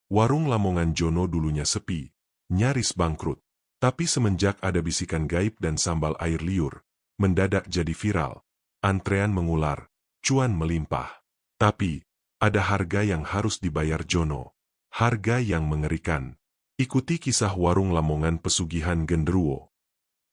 Warung Lamongan Jono dulunya sepi, nyaris bangkrut. Tapi semenjak ada bisikan gaib dan sambal air liur, mendadak jadi viral. Antrean mengular, cuan melimpah. Tapi, ada harga yang harus dibayar Jono. Harga yang mengerikan. Ikuti kisah warung Lamongan pesugihan genderuwo.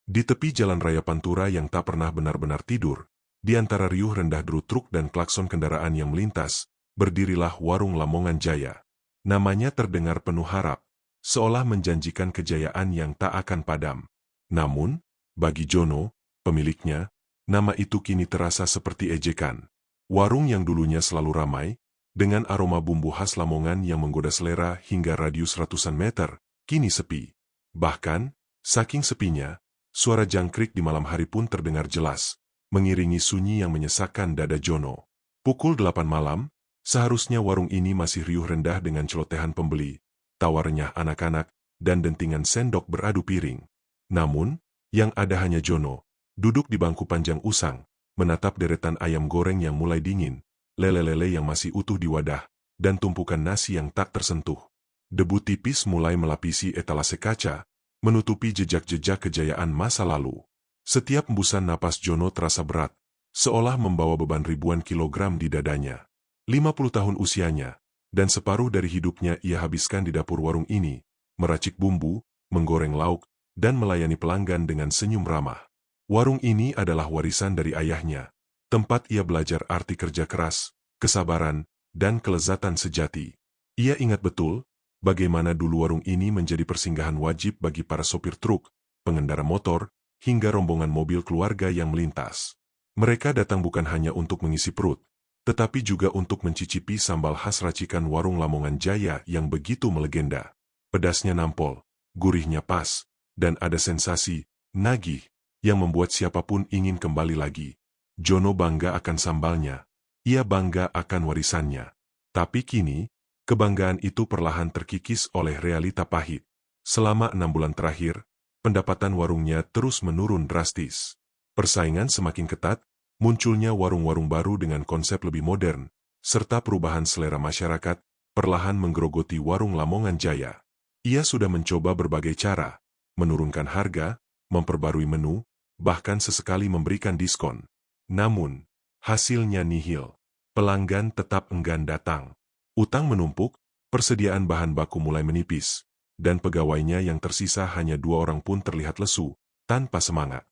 Di tepi jalan raya Pantura yang tak pernah benar-benar tidur, di antara riuh rendah deru truk dan klakson kendaraan yang melintas, berdirilah warung Lamongan Jaya. Namanya terdengar penuh harap, seolah menjanjikan kejayaan yang tak akan padam. Namun, bagi Jono, pemiliknya, nama itu kini terasa seperti ejekan. Warung yang dulunya selalu ramai, dengan aroma bumbu khas Lamongan yang menggoda selera hingga radius ratusan meter, kini sepi. Bahkan, saking sepinya, suara jangkrik di malam hari pun terdengar jelas, mengiringi sunyi yang menyesakkan dada Jono. Pukul 8 malam, seharusnya warung ini masih riuh rendah dengan celotehan pembeli, tawa renyah anak-anak, dan dentingan sendok beradu piring. Namun, yang ada hanya Jono, duduk di bangku panjang usang, menatap deretan ayam goreng yang mulai dingin, lele-lele yang masih utuh di wadah, dan tumpukan nasi yang tak tersentuh. Debu tipis mulai melapisi etalase kaca, menutupi jejak-jejak kejayaan masa lalu. Setiap embusan napas Jono terasa berat, seolah membawa beban ribuan kilogram di dadanya. 50 tahun usianya, dan separuh dari hidupnya ia habiskan di dapur warung ini, meracik bumbu, menggoreng lauk, dan melayani pelanggan dengan senyum ramah. Warung ini adalah warisan dari ayahnya, tempat ia belajar arti kerja keras, kesabaran, dan kelezatan sejati. Ia ingat betul, bagaimana dulu warung ini menjadi persinggahan wajib bagi para sopir truk, pengendara motor, hingga rombongan mobil keluarga yang melintas. Mereka datang bukan hanya untuk mengisi perut, tetapi juga untuk mencicipi sambal khas racikan warung Lamongan Jaya yang begitu melegenda. Pedasnya nampol, gurihnya pas, dan ada sensasi, nagih, yang membuat siapapun ingin kembali lagi. Jono bangga akan sambalnya, ia bangga akan warisannya. Tapi kini, kebanggaan itu perlahan terkikis oleh realita pahit. Selama 6 bulan terakhir, pendapatan warungnya terus menurun drastis. Persaingan semakin ketat, munculnya warung-warung baru dengan konsep lebih modern, serta perubahan selera masyarakat, perlahan menggerogoti warung Lamongan Jaya. Ia sudah mencoba berbagai cara, menurunkan harga, memperbarui menu, bahkan sesekali memberikan diskon. Namun, hasilnya nihil. Pelanggan tetap enggan datang. Utang menumpuk, persediaan bahan baku mulai menipis, dan pegawainya yang tersisa hanya 2 orang pun terlihat lesu, tanpa semangat.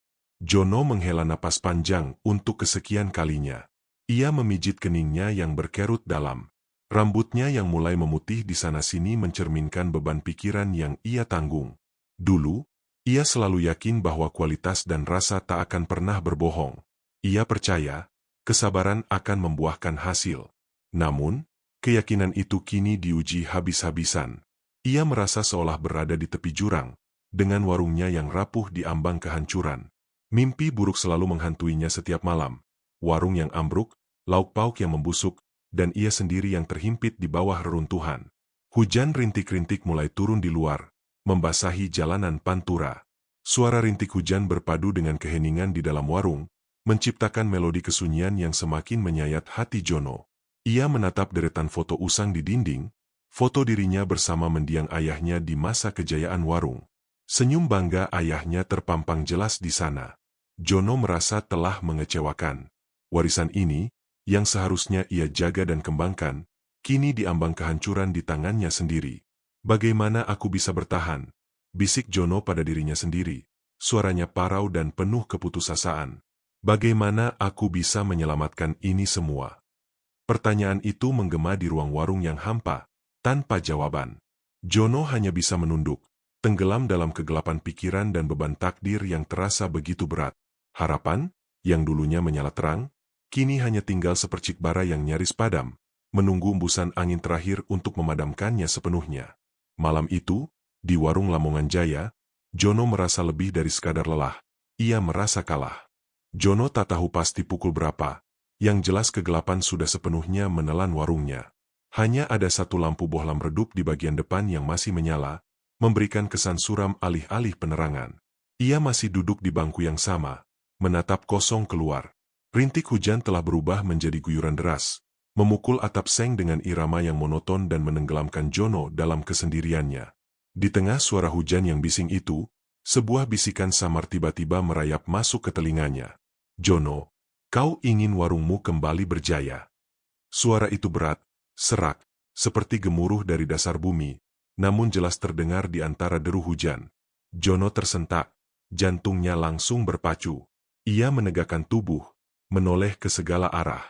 Jono menghela napas panjang untuk kesekian kalinya. Ia memijit keningnya yang berkerut dalam. Rambutnya yang mulai memutih di sana-sini mencerminkan beban pikiran yang ia tanggung. Dulu, ia selalu yakin bahwa kualitas dan rasa tak akan pernah berbohong. Ia percaya, kesabaran akan membuahkan hasil. Namun, keyakinan itu kini diuji habis-habisan. Ia merasa seolah berada di tepi jurang, dengan warungnya yang rapuh di ambang kehancuran. Mimpi buruk selalu menghantuinya setiap malam. Warung yang ambruk, lauk pauk yang membusuk, dan ia sendiri yang terhimpit di bawah reruntuhan. Hujan rintik-rintik mulai turun di luar, membasahi jalanan Pantura. Suara rintik hujan berpadu dengan keheningan di dalam warung, menciptakan melodi kesunyian yang semakin menyayat hati Jono. Ia menatap deretan foto usang di dinding, foto dirinya bersama mendiang ayahnya di masa kejayaan warung. Senyum bangga ayahnya terpampang jelas di sana. Jono merasa telah mengecewakan. Warisan ini, yang seharusnya ia jaga dan kembangkan, kini diambang kehancuran di tangannya sendiri. Bagaimana aku bisa bertahan? Bisik Jono pada dirinya sendiri, suaranya parau dan penuh keputusasaan. Bagaimana aku bisa menyelamatkan ini semua? Pertanyaan itu menggema di ruang warung yang hampa, tanpa jawaban. Jono hanya bisa menunduk, tenggelam dalam kegelapan pikiran dan beban takdir yang terasa begitu berat. Harapan, yang dulunya menyala terang, kini hanya tinggal sepercik bara yang nyaris padam, menunggu embusan angin terakhir untuk memadamkannya sepenuhnya. Malam itu, di warung Lamongan Jaya, Jono merasa lebih dari sekadar lelah. Ia merasa kalah. Jono tak tahu pasti pukul berapa, yang jelas kegelapan sudah sepenuhnya menelan warungnya. Hanya ada satu lampu bohlam redup di bagian depan yang masih menyala, memberikan kesan suram alih-alih penerangan. Ia masih duduk di bangku yang sama, menatap kosong keluar. Rintik hujan telah berubah menjadi guyuran deras, memukul atap seng dengan irama yang monoton dan menenggelamkan Jono dalam kesendiriannya. Di tengah suara hujan yang bising itu, sebuah bisikan samar tiba-tiba merayap masuk ke telinganya. "Jono, kau ingin warungmu kembali berjaya." Suara itu berat, serak, seperti gemuruh dari dasar bumi, namun jelas terdengar di antara deru hujan. Jono tersentak, jantungnya langsung berpacu. Ia menegakkan tubuh, menoleh ke segala arah.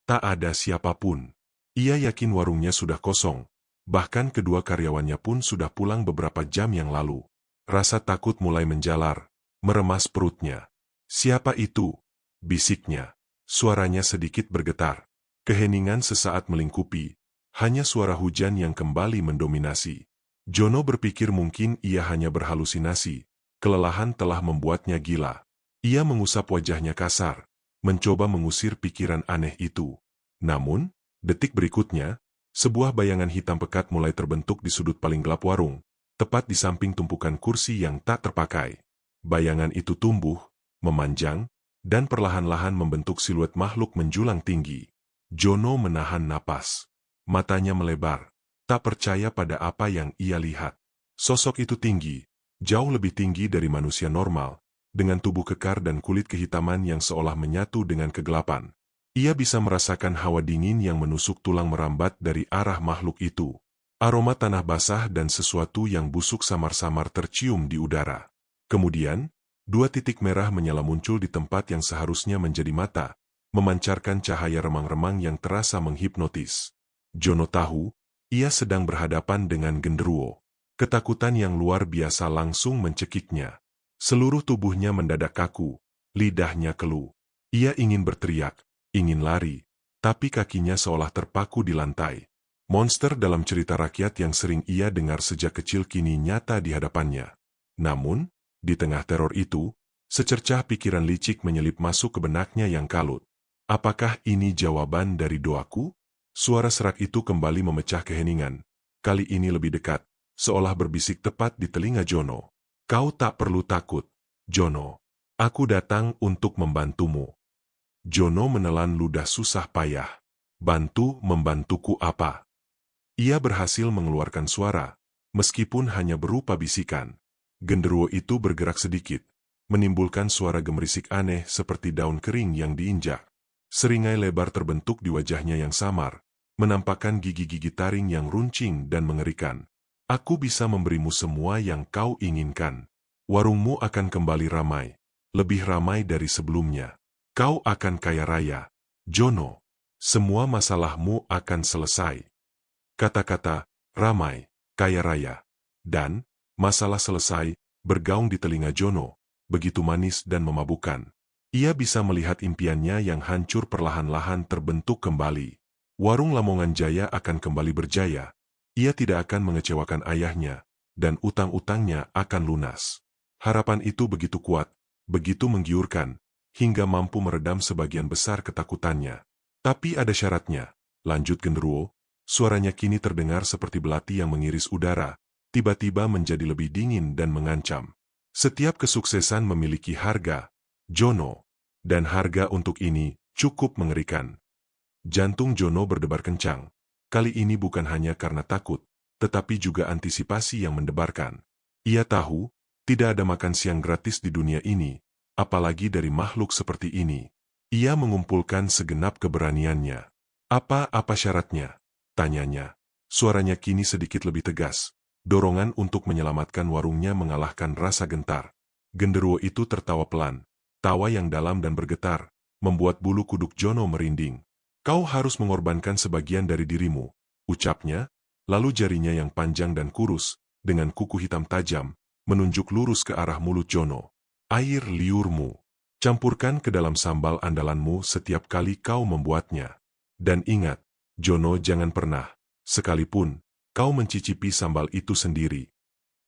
Tak ada siapapun. Ia yakin warungnya sudah kosong, bahkan kedua karyawannya pun sudah pulang beberapa jam yang lalu. Rasa takut mulai menjalar, meremas perutnya. "Siapa itu?" bisiknya. Suaranya sedikit bergetar. Keheningan sesaat melingkupi, hanya suara hujan yang kembali mendominasi. Jono berpikir mungkin ia hanya berhalusinasi. Kelelahan telah membuatnya gila. Ia mengusap wajahnya kasar, mencoba mengusir pikiran aneh itu. Namun, detik berikutnya, sebuah bayangan hitam pekat mulai terbentuk di sudut paling gelap warung, tepat di samping tumpukan kursi yang tak terpakai. Bayangan itu tumbuh, memanjang, dan perlahan-lahan membentuk siluet makhluk menjulang tinggi. Jono menahan napas. Matanya melebar, tak percaya pada apa yang ia lihat. Sosok itu tinggi, jauh lebih tinggi dari manusia normal, dengan tubuh kekar dan kulit kehitaman yang seolah menyatu dengan kegelapan. Ia bisa merasakan hawa dingin yang menusuk tulang merambat dari arah makhluk itu. Aroma tanah basah dan sesuatu yang busuk samar-samar tercium di udara. Kemudian, dua titik merah menyala muncul di tempat yang seharusnya menjadi mata, memancarkan cahaya remang-remang yang terasa menghipnotis. Jono tahu, ia sedang berhadapan dengan genderuwo. Ketakutan yang luar biasa langsung mencekiknya. Seluruh tubuhnya mendadak kaku, lidahnya keluh. Ia ingin berteriak, ingin lari, tapi kakinya seolah terpaku di lantai. Monster dalam cerita rakyat yang sering ia dengar sejak kecil kini nyata di hadapannya. Namun, di tengah teror itu, secercah pikiran licik menyelip masuk ke benaknya yang kalut. Apakah ini jawaban dari doaku? Suara serak itu kembali memecah keheningan. Kali ini lebih dekat, seolah berbisik tepat di telinga Jono. "Kau tak perlu takut, Jono. Aku datang untuk membantumu." Jono menelan ludah susah payah. Membantuku apa?" Ia berhasil mengeluarkan suara, meskipun hanya berupa bisikan. Genderuwo itu bergerak sedikit, menimbulkan suara gemerisik aneh seperti daun kering yang diinjak. Seringai lebar terbentuk di wajahnya yang samar, menampakkan gigi-gigi taring yang runcing dan mengerikan. "Aku bisa memberimu semua yang kau inginkan. Warungmu akan kembali ramai, lebih ramai dari sebelumnya. Kau akan kaya raya, Jono. Semua masalahmu akan selesai." Kata-kata ramai, kaya raya, dan masalah selesai bergaung di telinga Jono, begitu manis dan memabukkan. Ia bisa melihat impiannya yang hancur perlahan-lahan terbentuk kembali. Warung Lamongan Jaya akan kembali berjaya. Ia tidak akan mengecewakan ayahnya, dan utang-utangnya akan lunas. Harapan itu begitu kuat, begitu menggiurkan, hingga mampu meredam sebagian besar ketakutannya. "Tapi ada syaratnya," lanjut genderuwo. Suaranya kini terdengar seperti belati yang mengiris udara, tiba-tiba menjadi lebih dingin dan mengancam. "Setiap kesuksesan memiliki harga, Jono. Dan harga untuk ini cukup mengerikan." Jantung Jono berdebar kencang. Kali ini bukan hanya karena takut, tetapi juga antisipasi yang mendebarkan. Ia tahu, tidak ada makan siang gratis di dunia ini, apalagi dari makhluk seperti ini. Ia mengumpulkan segenap keberaniannya. "Apa syaratnya?" tanyanya. Suaranya kini sedikit lebih tegas. Dorongan untuk menyelamatkan warungnya mengalahkan rasa gentar. Genderuwo itu tertawa pelan. Tawa yang dalam dan bergetar, membuat bulu kuduk Jono merinding. "Kau harus mengorbankan sebagian dari dirimu," ucapnya, lalu jarinya yang panjang dan kurus, dengan kuku hitam tajam, menunjuk lurus ke arah mulut Jono. "Air liurmu. Campurkan ke dalam sambal andalanmu setiap kali kau membuatnya. Dan ingat, Jono, jangan pernah, sekalipun, kau mencicipi sambal itu sendiri."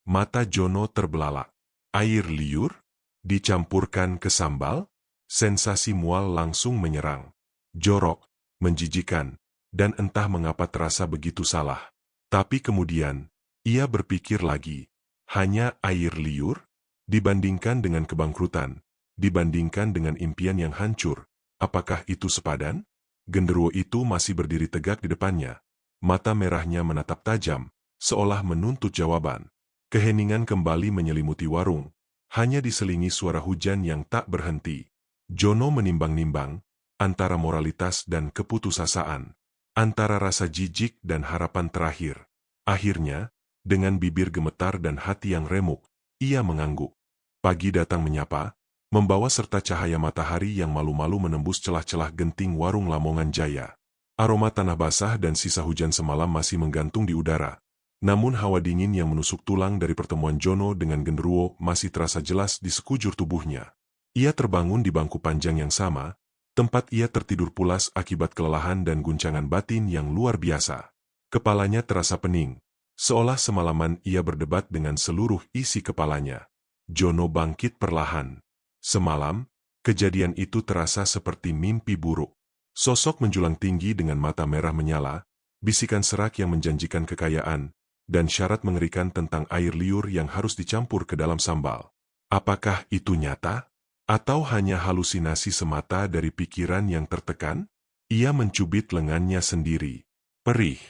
Mata Jono terbelalak. Air liur? Dicampurkan ke sambal? Sensasi mual langsung menyerang. Jorok, menjijikan, dan entah mengapa terasa begitu salah. Tapi kemudian, ia berpikir lagi. Hanya air liur? Dibandingkan dengan kebangkrutan, dibandingkan dengan impian yang hancur, apakah itu sepadan? Genderuwo itu masih berdiri tegak di depannya. Mata merahnya menatap tajam, seolah menuntut jawaban. Keheningan kembali menyelimuti warung, hanya diselingi suara hujan yang tak berhenti. Jono menimbang-nimbang, antara moralitas dan keputusasaan, antara rasa jijik dan harapan terakhir. Akhirnya, dengan bibir gemetar dan hati yang remuk, ia mengangguk. Pagi datang menyapa, membawa serta cahaya matahari yang malu-malu menembus celah-celah genting warung Lamongan Jaya. Aroma tanah basah dan sisa hujan semalam masih menggantung di udara. Namun hawa dingin yang menusuk tulang dari pertemuan Jono dengan genderuwo masih terasa jelas di sekujur tubuhnya. Ia terbangun di bangku panjang yang sama, tempat ia tertidur pulas akibat kelelahan dan guncangan batin yang luar biasa. Kepalanya terasa pening, seolah semalaman ia berdebat dengan seluruh isi kepalanya. Jono bangkit perlahan. Semalam, kejadian itu terasa seperti mimpi buruk. Sosok menjulang tinggi dengan mata merah menyala, bisikan serak yang menjanjikan kekayaan, dan syarat mengerikan tentang air liur yang harus dicampur ke dalam sambal. Apakah itu nyata? Atau hanya halusinasi semata dari pikiran yang tertekan? Ia mencubit lengannya sendiri. Perih.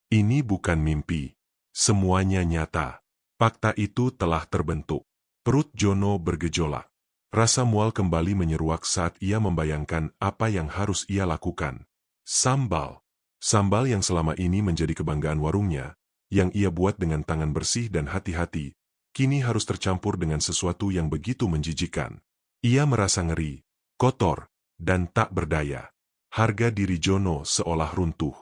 Ini bukan mimpi. Semuanya nyata. Fakta itu telah terbentuk. Perut Jono bergejolak. Rasa mual kembali menyeruak saat ia membayangkan apa yang harus ia lakukan. Sambal. Sambal yang selama ini menjadi kebanggaan warungnya, yang ia buat dengan tangan bersih dan hati-hati, kini harus tercampur dengan sesuatu yang begitu menjijikan. Ia merasa ngeri, kotor, dan tak berdaya. Harga diri Jono seolah runtuh.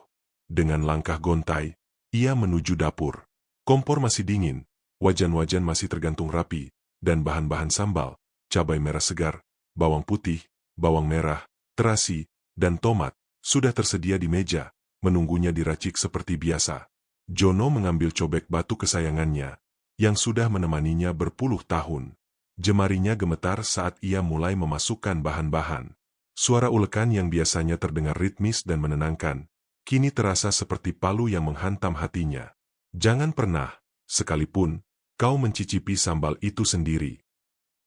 Dengan langkah gontai, ia menuju dapur. Kompor masih dingin, wajan-wajan masih tergantung rapi, dan bahan-bahan sambal, cabai merah segar, bawang putih, bawang merah, terasi, dan tomat, sudah tersedia di meja, menunggunya diracik seperti biasa. Jono mengambil cobek batu kesayangannya, yang sudah menemaninya berpuluh tahun. Jemarinya gemetar saat ia mulai memasukkan bahan-bahan. Suara ulekan yang biasanya terdengar ritmis dan menenangkan, kini terasa seperti palu yang menghantam hatinya. Jangan pernah, sekalipun, kau mencicipi sambal itu sendiri.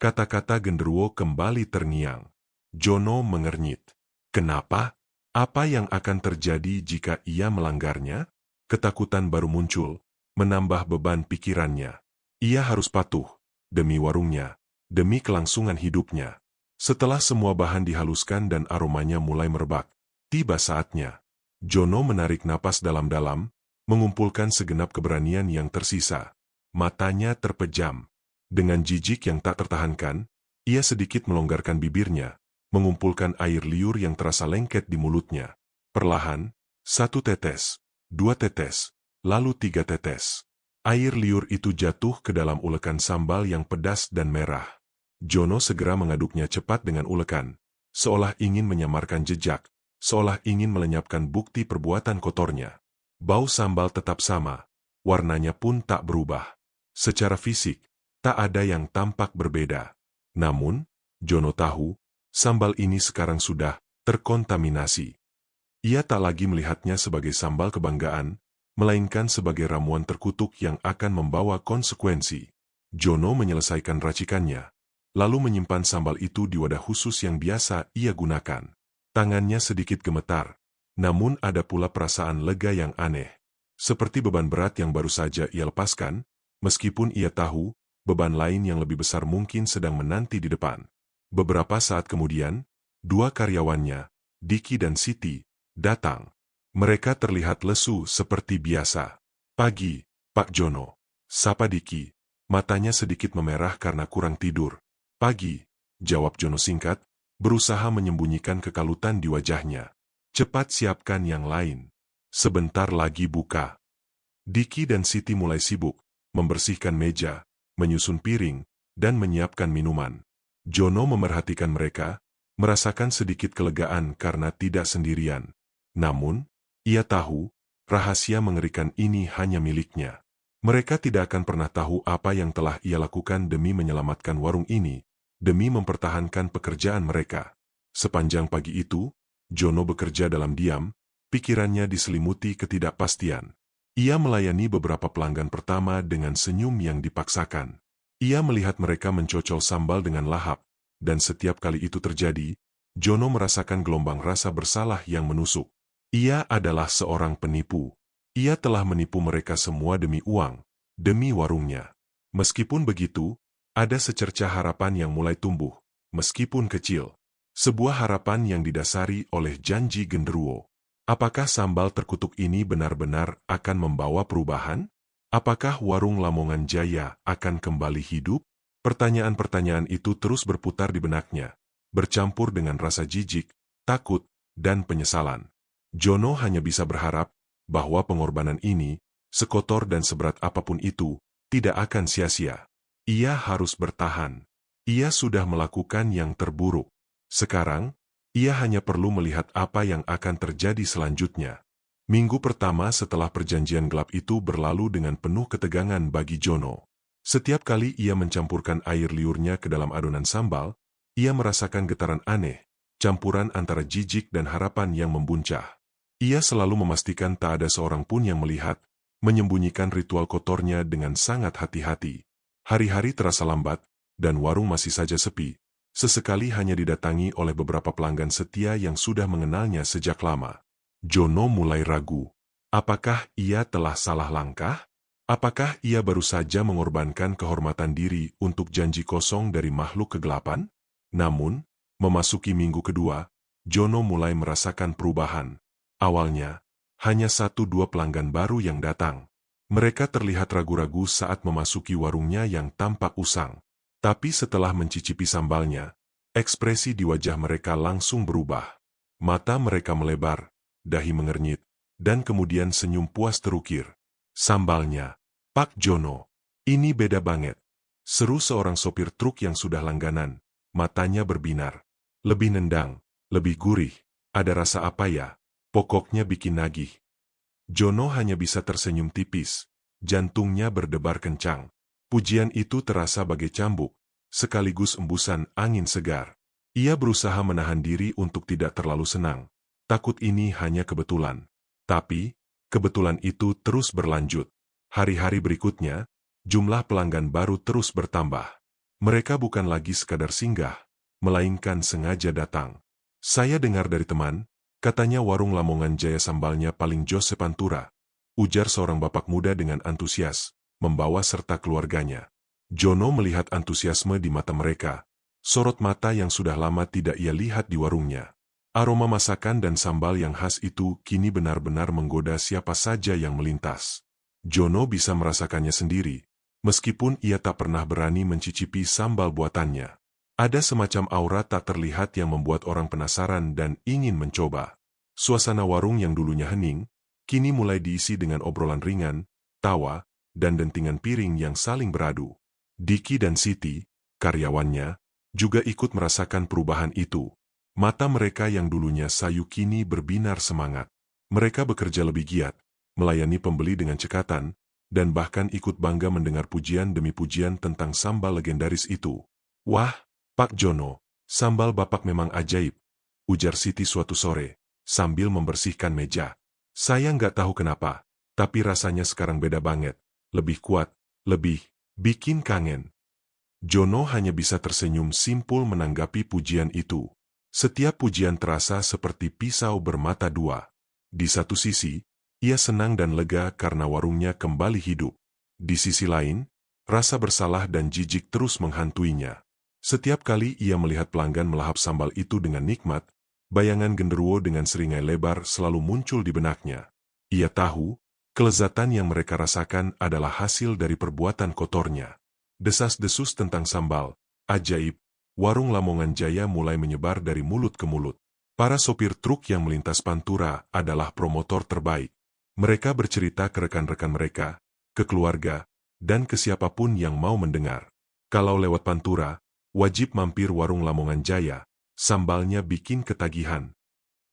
Kata-kata genderuwo kembali terngiang. Jono mengernyit. Kenapa? Apa yang akan terjadi jika ia melanggarnya? Ketakutan baru muncul, menambah beban pikirannya. Ia harus patuh, demi warungnya, demi kelangsungan hidupnya. Setelah semua bahan dihaluskan dan aromanya mulai merebak, tiba saatnya. Jono menarik napas dalam-dalam, mengumpulkan segenap keberanian yang tersisa. Matanya terpejam. Dengan jijik yang tak tertahankan, ia sedikit melonggarkan bibirnya, mengumpulkan air liur yang terasa lengket di mulutnya. Perlahan, 1 tetes, 2 tetes, lalu 3 tetes. Air liur itu jatuh ke dalam ulekan sambal yang pedas dan merah. Jono segera mengaduknya cepat dengan ulekan, seolah ingin menyamarkan jejak, seolah ingin melenyapkan bukti perbuatan kotornya. Bau sambal tetap sama, warnanya pun tak berubah. Secara fisik, tak ada yang tampak berbeda. Namun, Jono tahu, sambal ini sekarang sudah terkontaminasi. Ia tak lagi melihatnya sebagai sambal kebanggaan, melainkan sebagai ramuan terkutuk yang akan membawa konsekuensi. Jono menyelesaikan racikannya, lalu menyimpan sambal itu di wadah khusus yang biasa ia gunakan. Tangannya sedikit gemetar, namun ada pula perasaan lega yang aneh. Seperti beban berat yang baru saja ia lepaskan, meskipun ia tahu, beban lain yang lebih besar mungkin sedang menanti di depan. Beberapa saat kemudian, 2 karyawannya, Diki dan Siti, datang. Mereka terlihat lesu seperti biasa. Pagi, Pak Jono. Sapa Diki. Matanya sedikit memerah karena kurang tidur. Pagi, jawab Jono singkat, berusaha menyembunyikan kekalutan di wajahnya. Cepat siapkan yang lain. Sebentar lagi buka. Diki dan Siti mulai sibuk, membersihkan meja, menyusun piring, dan menyiapkan minuman. Jono memerhatikan mereka, merasakan sedikit kelegaan karena tidak sendirian. Namun, ia tahu, rahasia mengerikan ini hanya miliknya. Mereka tidak akan pernah tahu apa yang telah ia lakukan demi menyelamatkan warung ini, demi mempertahankan pekerjaan mereka. Sepanjang pagi itu, Jono bekerja dalam diam, pikirannya diselimuti ketidakpastian. Ia melayani beberapa pelanggan pertama dengan senyum yang dipaksakan. Ia melihat mereka mencocol sambal dengan lahap, dan setiap kali itu terjadi, Jono merasakan gelombang rasa bersalah yang menusuk. Ia adalah seorang penipu. Ia telah menipu mereka semua demi uang, demi warungnya. Meskipun begitu, ada secercah harapan yang mulai tumbuh, meskipun kecil. Sebuah harapan yang didasari oleh janji genderuwo. Apakah sambal terkutuk ini benar-benar akan membawa perubahan? Apakah warung Lamongan Jaya akan kembali hidup? Pertanyaan-pertanyaan itu terus berputar di benaknya, bercampur dengan rasa jijik, takut, dan penyesalan. Jono hanya bisa berharap bahwa pengorbanan ini, sekotor dan seberat apapun itu, tidak akan sia-sia. Ia harus bertahan. Ia sudah melakukan yang terburuk. Sekarang, ia hanya perlu melihat apa yang akan terjadi selanjutnya. Minggu pertama setelah perjanjian gelap itu berlalu dengan penuh ketegangan bagi Jono. Setiap kali ia mencampurkan air liurnya ke dalam adonan sambal, ia merasakan getaran aneh, campuran antara jijik dan harapan yang membuncah. Ia selalu memastikan tak ada seorang pun yang melihat, menyembunyikan ritual kotornya dengan sangat hati-hati. Hari-hari terasa lambat, dan warung masih saja sepi. Sesekali hanya didatangi oleh beberapa pelanggan setia yang sudah mengenalnya sejak lama. Jono mulai ragu. Apakah ia telah salah langkah? Apakah ia baru saja mengorbankan kehormatan diri untuk janji kosong dari makhluk kegelapan? Namun, memasuki minggu kedua, Jono mulai merasakan perubahan. Awalnya, hanya 1-2 pelanggan baru yang datang. Mereka terlihat ragu-ragu saat memasuki warungnya yang tampak usang. Tapi setelah mencicipi sambalnya, ekspresi di wajah mereka langsung berubah. Mata mereka melebar, dahi mengernyit, dan kemudian senyum puas terukir. Sambalnya, Pak Jono, ini beda banget. Seru seorang sopir truk yang sudah langganan, matanya berbinar. Lebih nendang, lebih gurih, ada rasa apa ya? Pokoknya bikin nagih. Jono hanya bisa tersenyum tipis, jantungnya berdebar kencang. Pujian itu terasa bagai cambuk, sekaligus embusan angin segar. Ia berusaha menahan diri untuk tidak terlalu senang. Takut ini hanya kebetulan. Tapi, kebetulan itu terus berlanjut. Hari-hari berikutnya, jumlah pelanggan baru terus bertambah. Mereka bukan lagi sekadar singgah, melainkan sengaja datang. Saya dengar dari teman, katanya warung Lamongan Jaya sambalnya paling jos sepantura. Ujar seorang bapak muda dengan antusias, membawa serta keluarganya. Jono melihat antusiasme di mata mereka, sorot mata yang sudah lama tidak ia lihat di warungnya. Aroma masakan dan sambal yang khas itu kini benar-benar menggoda siapa saja yang melintas. Jono bisa merasakannya sendiri, meskipun ia tak pernah berani mencicipi sambal buatannya. Ada semacam aura tak terlihat yang membuat orang penasaran dan ingin mencoba. Suasana warung yang dulunya hening, kini mulai diisi dengan obrolan ringan, tawa, dan dentingan piring yang saling beradu. Diki dan Siti, karyawannya, juga ikut merasakan perubahan itu. Mata mereka yang dulunya sayu kini berbinar semangat. Mereka bekerja lebih giat, melayani pembeli dengan cekatan, dan bahkan ikut bangga mendengar pujian demi pujian tentang sambal legendaris itu. Wah, Pak Jono, sambal Bapak memang ajaib, ujar Siti suatu sore, sambil membersihkan meja. Saya nggak tahu kenapa, tapi rasanya sekarang beda banget, lebih kuat, lebih bikin kangen. Jono hanya bisa tersenyum simpul menanggapi pujian itu. Setiap pujian terasa seperti pisau bermata dua. Di satu sisi, ia senang dan lega karena warungnya kembali hidup. Di sisi lain, rasa bersalah dan jijik terus menghantuinya. Setiap kali ia melihat pelanggan melahap sambal itu dengan nikmat, bayangan genderuwo dengan seringai lebar selalu muncul di benaknya. Ia tahu, kelezatan yang mereka rasakan adalah hasil dari perbuatan kotornya. Desas-desus tentang sambal, ajaib, warung Lamongan Jaya mulai menyebar dari mulut ke mulut. Para sopir truk yang melintas Pantura adalah promotor terbaik. Mereka bercerita ke rekan-rekan mereka, ke keluarga, dan ke siapapun yang mau mendengar. Kalau lewat Pantura, wajib mampir warung Lamongan Jaya, sambalnya bikin ketagihan.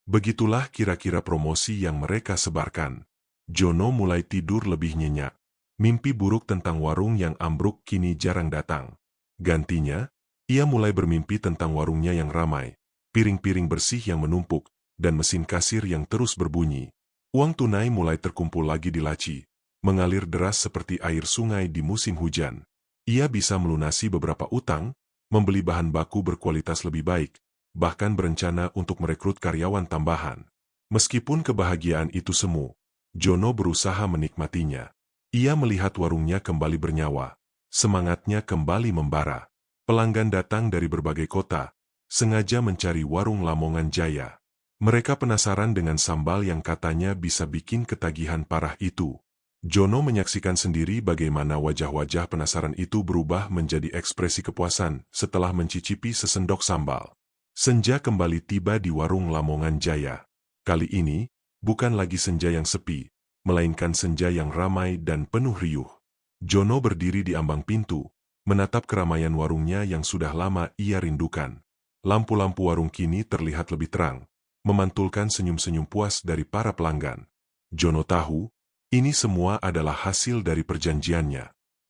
Begitulah kira-kira promosi yang mereka sebarkan. Jono mulai tidur lebih nyenyak. Mimpi buruk tentang warung yang ambruk kini jarang datang. Gantinya, ia mulai bermimpi tentang warungnya yang ramai, piring-piring bersih yang menumpuk, dan mesin kasir yang terus berbunyi. Uang tunai mulai terkumpul lagi di laci, mengalir deras seperti air sungai di musim hujan. Ia bisa melunasi beberapa utang, membeli bahan baku berkualitas lebih baik, bahkan berencana untuk merekrut karyawan tambahan. Meskipun kebahagiaan itu semu, Jono berusaha menikmatinya. Ia melihat warungnya kembali bernyawa, semangatnya kembali membara. Pelanggan datang dari berbagai kota, sengaja mencari warung Lamongan Jaya. Mereka penasaran dengan sambal yang katanya bisa bikin ketagihan parah itu. Jono menyaksikan sendiri bagaimana wajah-wajah penasaran itu berubah menjadi ekspresi kepuasan setelah mencicipi sesendok sambal. Senja kembali tiba di warung Lamongan Jaya. Kali ini, bukan lagi senja yang sepi, melainkan senja yang ramai dan penuh riuh. Jono berdiri di ambang pintu, menatap keramaian warungnya yang sudah lama ia rindukan. Lampu-lampu warung kini terlihat lebih terang, memantulkan senyum-senyum puas dari para pelanggan. Jono tahu, ini semua adalah hasil dari perjanjiannya.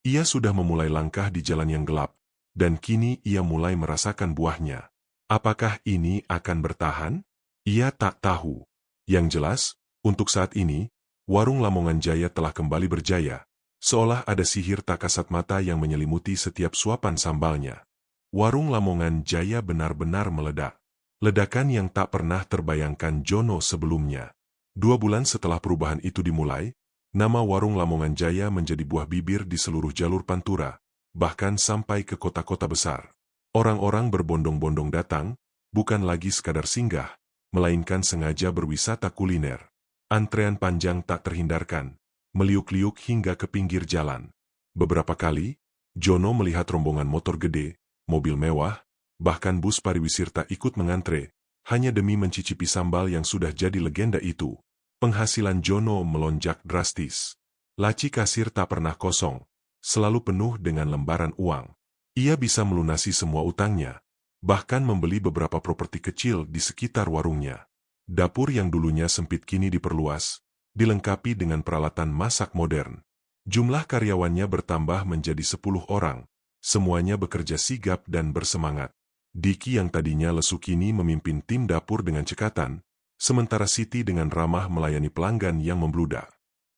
Ia sudah memulai langkah di jalan yang gelap, dan kini ia mulai merasakan buahnya. Apakah ini akan bertahan? Ia tak tahu. Yang jelas, untuk saat ini, warung Lamongan Jaya telah kembali berjaya, seolah ada sihir tak kasat mata yang menyelimuti setiap suapan sambalnya. Warung Lamongan Jaya benar-benar meledak. Ledakan yang tak pernah terbayangkan Jono sebelumnya. 2 bulan setelah perubahan itu dimulai, nama warung Lamongan Jaya menjadi buah bibir di seluruh jalur Pantura, bahkan sampai ke kota-kota besar. Orang-orang berbondong-bondong datang, bukan lagi sekadar singgah, melainkan sengaja berwisata kuliner. Antrean panjang tak terhindarkan, meliuk-liuk hingga ke pinggir jalan. Beberapa kali, Jono melihat rombongan motor gede, mobil mewah, bahkan bus pariwisata ikut mengantre, hanya demi mencicipi sambal yang sudah jadi legenda itu. Penghasilan Jono melonjak drastis. Laci kasir tak pernah kosong, selalu penuh dengan lembaran uang. Ia bisa melunasi semua utangnya, bahkan membeli beberapa properti kecil di sekitar warungnya. Dapur yang dulunya sempit kini diperluas, dilengkapi dengan peralatan masak modern. Jumlah karyawannya bertambah menjadi 10 orang, semuanya bekerja sigap dan bersemangat. Diki yang tadinya lesu kini memimpin tim dapur dengan cekatan, sementara Siti dengan ramah melayani pelanggan yang membludak.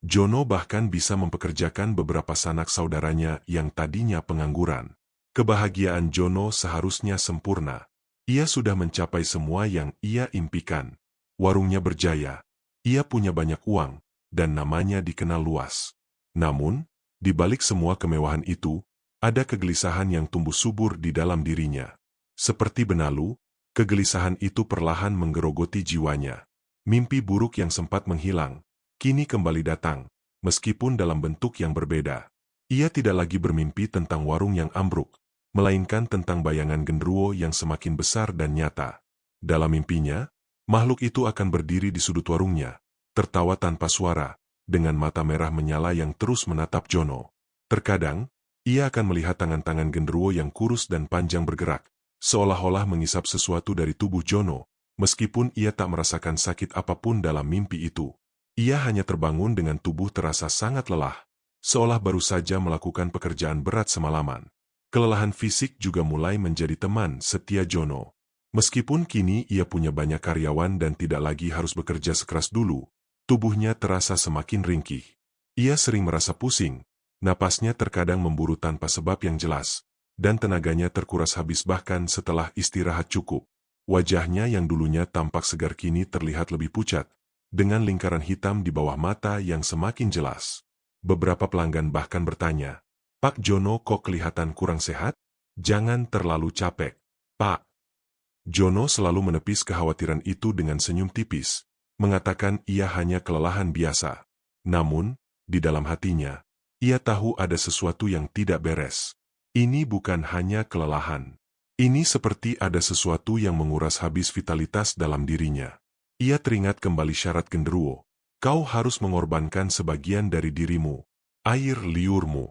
Jono bahkan bisa mempekerjakan beberapa sanak saudaranya yang tadinya pengangguran. Kebahagiaan Jono seharusnya sempurna. Ia sudah mencapai semua yang ia impikan. Warungnya berjaya, ia punya banyak uang, dan namanya dikenal luas. Namun, di balik semua kemewahan itu, ada kegelisahan yang tumbuh subur di dalam dirinya. Seperti benalu, kegelisahan itu perlahan menggerogoti jiwanya. Mimpi buruk yang sempat menghilang, kini kembali datang, meskipun dalam bentuk yang berbeda. Ia tidak lagi bermimpi tentang warung yang ambruk, melainkan tentang bayangan genderuwo yang semakin besar dan nyata. Dalam mimpinya, makhluk itu akan berdiri di sudut warungnya, tertawa tanpa suara, dengan mata merah menyala yang terus menatap Jono. Terkadang, ia akan melihat tangan-tangan genderuwo yang kurus dan panjang bergerak, seolah-olah mengisap sesuatu dari tubuh Jono, meskipun ia tak merasakan sakit apapun dalam mimpi itu. Ia hanya terbangun dengan tubuh terasa sangat lelah, seolah baru saja melakukan pekerjaan berat semalaman. Kelelahan fisik juga mulai menjadi teman setia Jono. Meskipun kini ia punya banyak karyawan dan tidak lagi harus bekerja sekeras dulu, tubuhnya terasa semakin ringkih. Ia sering merasa pusing, napasnya terkadang memburu tanpa sebab yang jelas, dan tenaganya terkuras habis bahkan setelah istirahat cukup. Wajahnya yang dulunya tampak segar kini terlihat lebih pucat, dengan lingkaran hitam di bawah mata yang semakin jelas. Beberapa pelanggan bahkan bertanya, "Pak Jono kok kelihatan kurang sehat? Jangan terlalu capek, Pak." Jono selalu menepis kekhawatiran itu dengan senyum tipis, mengatakan ia hanya kelelahan biasa. Namun, di dalam hatinya, ia tahu ada sesuatu yang tidak beres. Ini bukan hanya kelelahan. Ini seperti ada sesuatu yang menguras habis vitalitas dalam dirinya. Ia teringat kembali syarat genderuwo. Kau harus mengorbankan sebagian dari dirimu, air liurmu.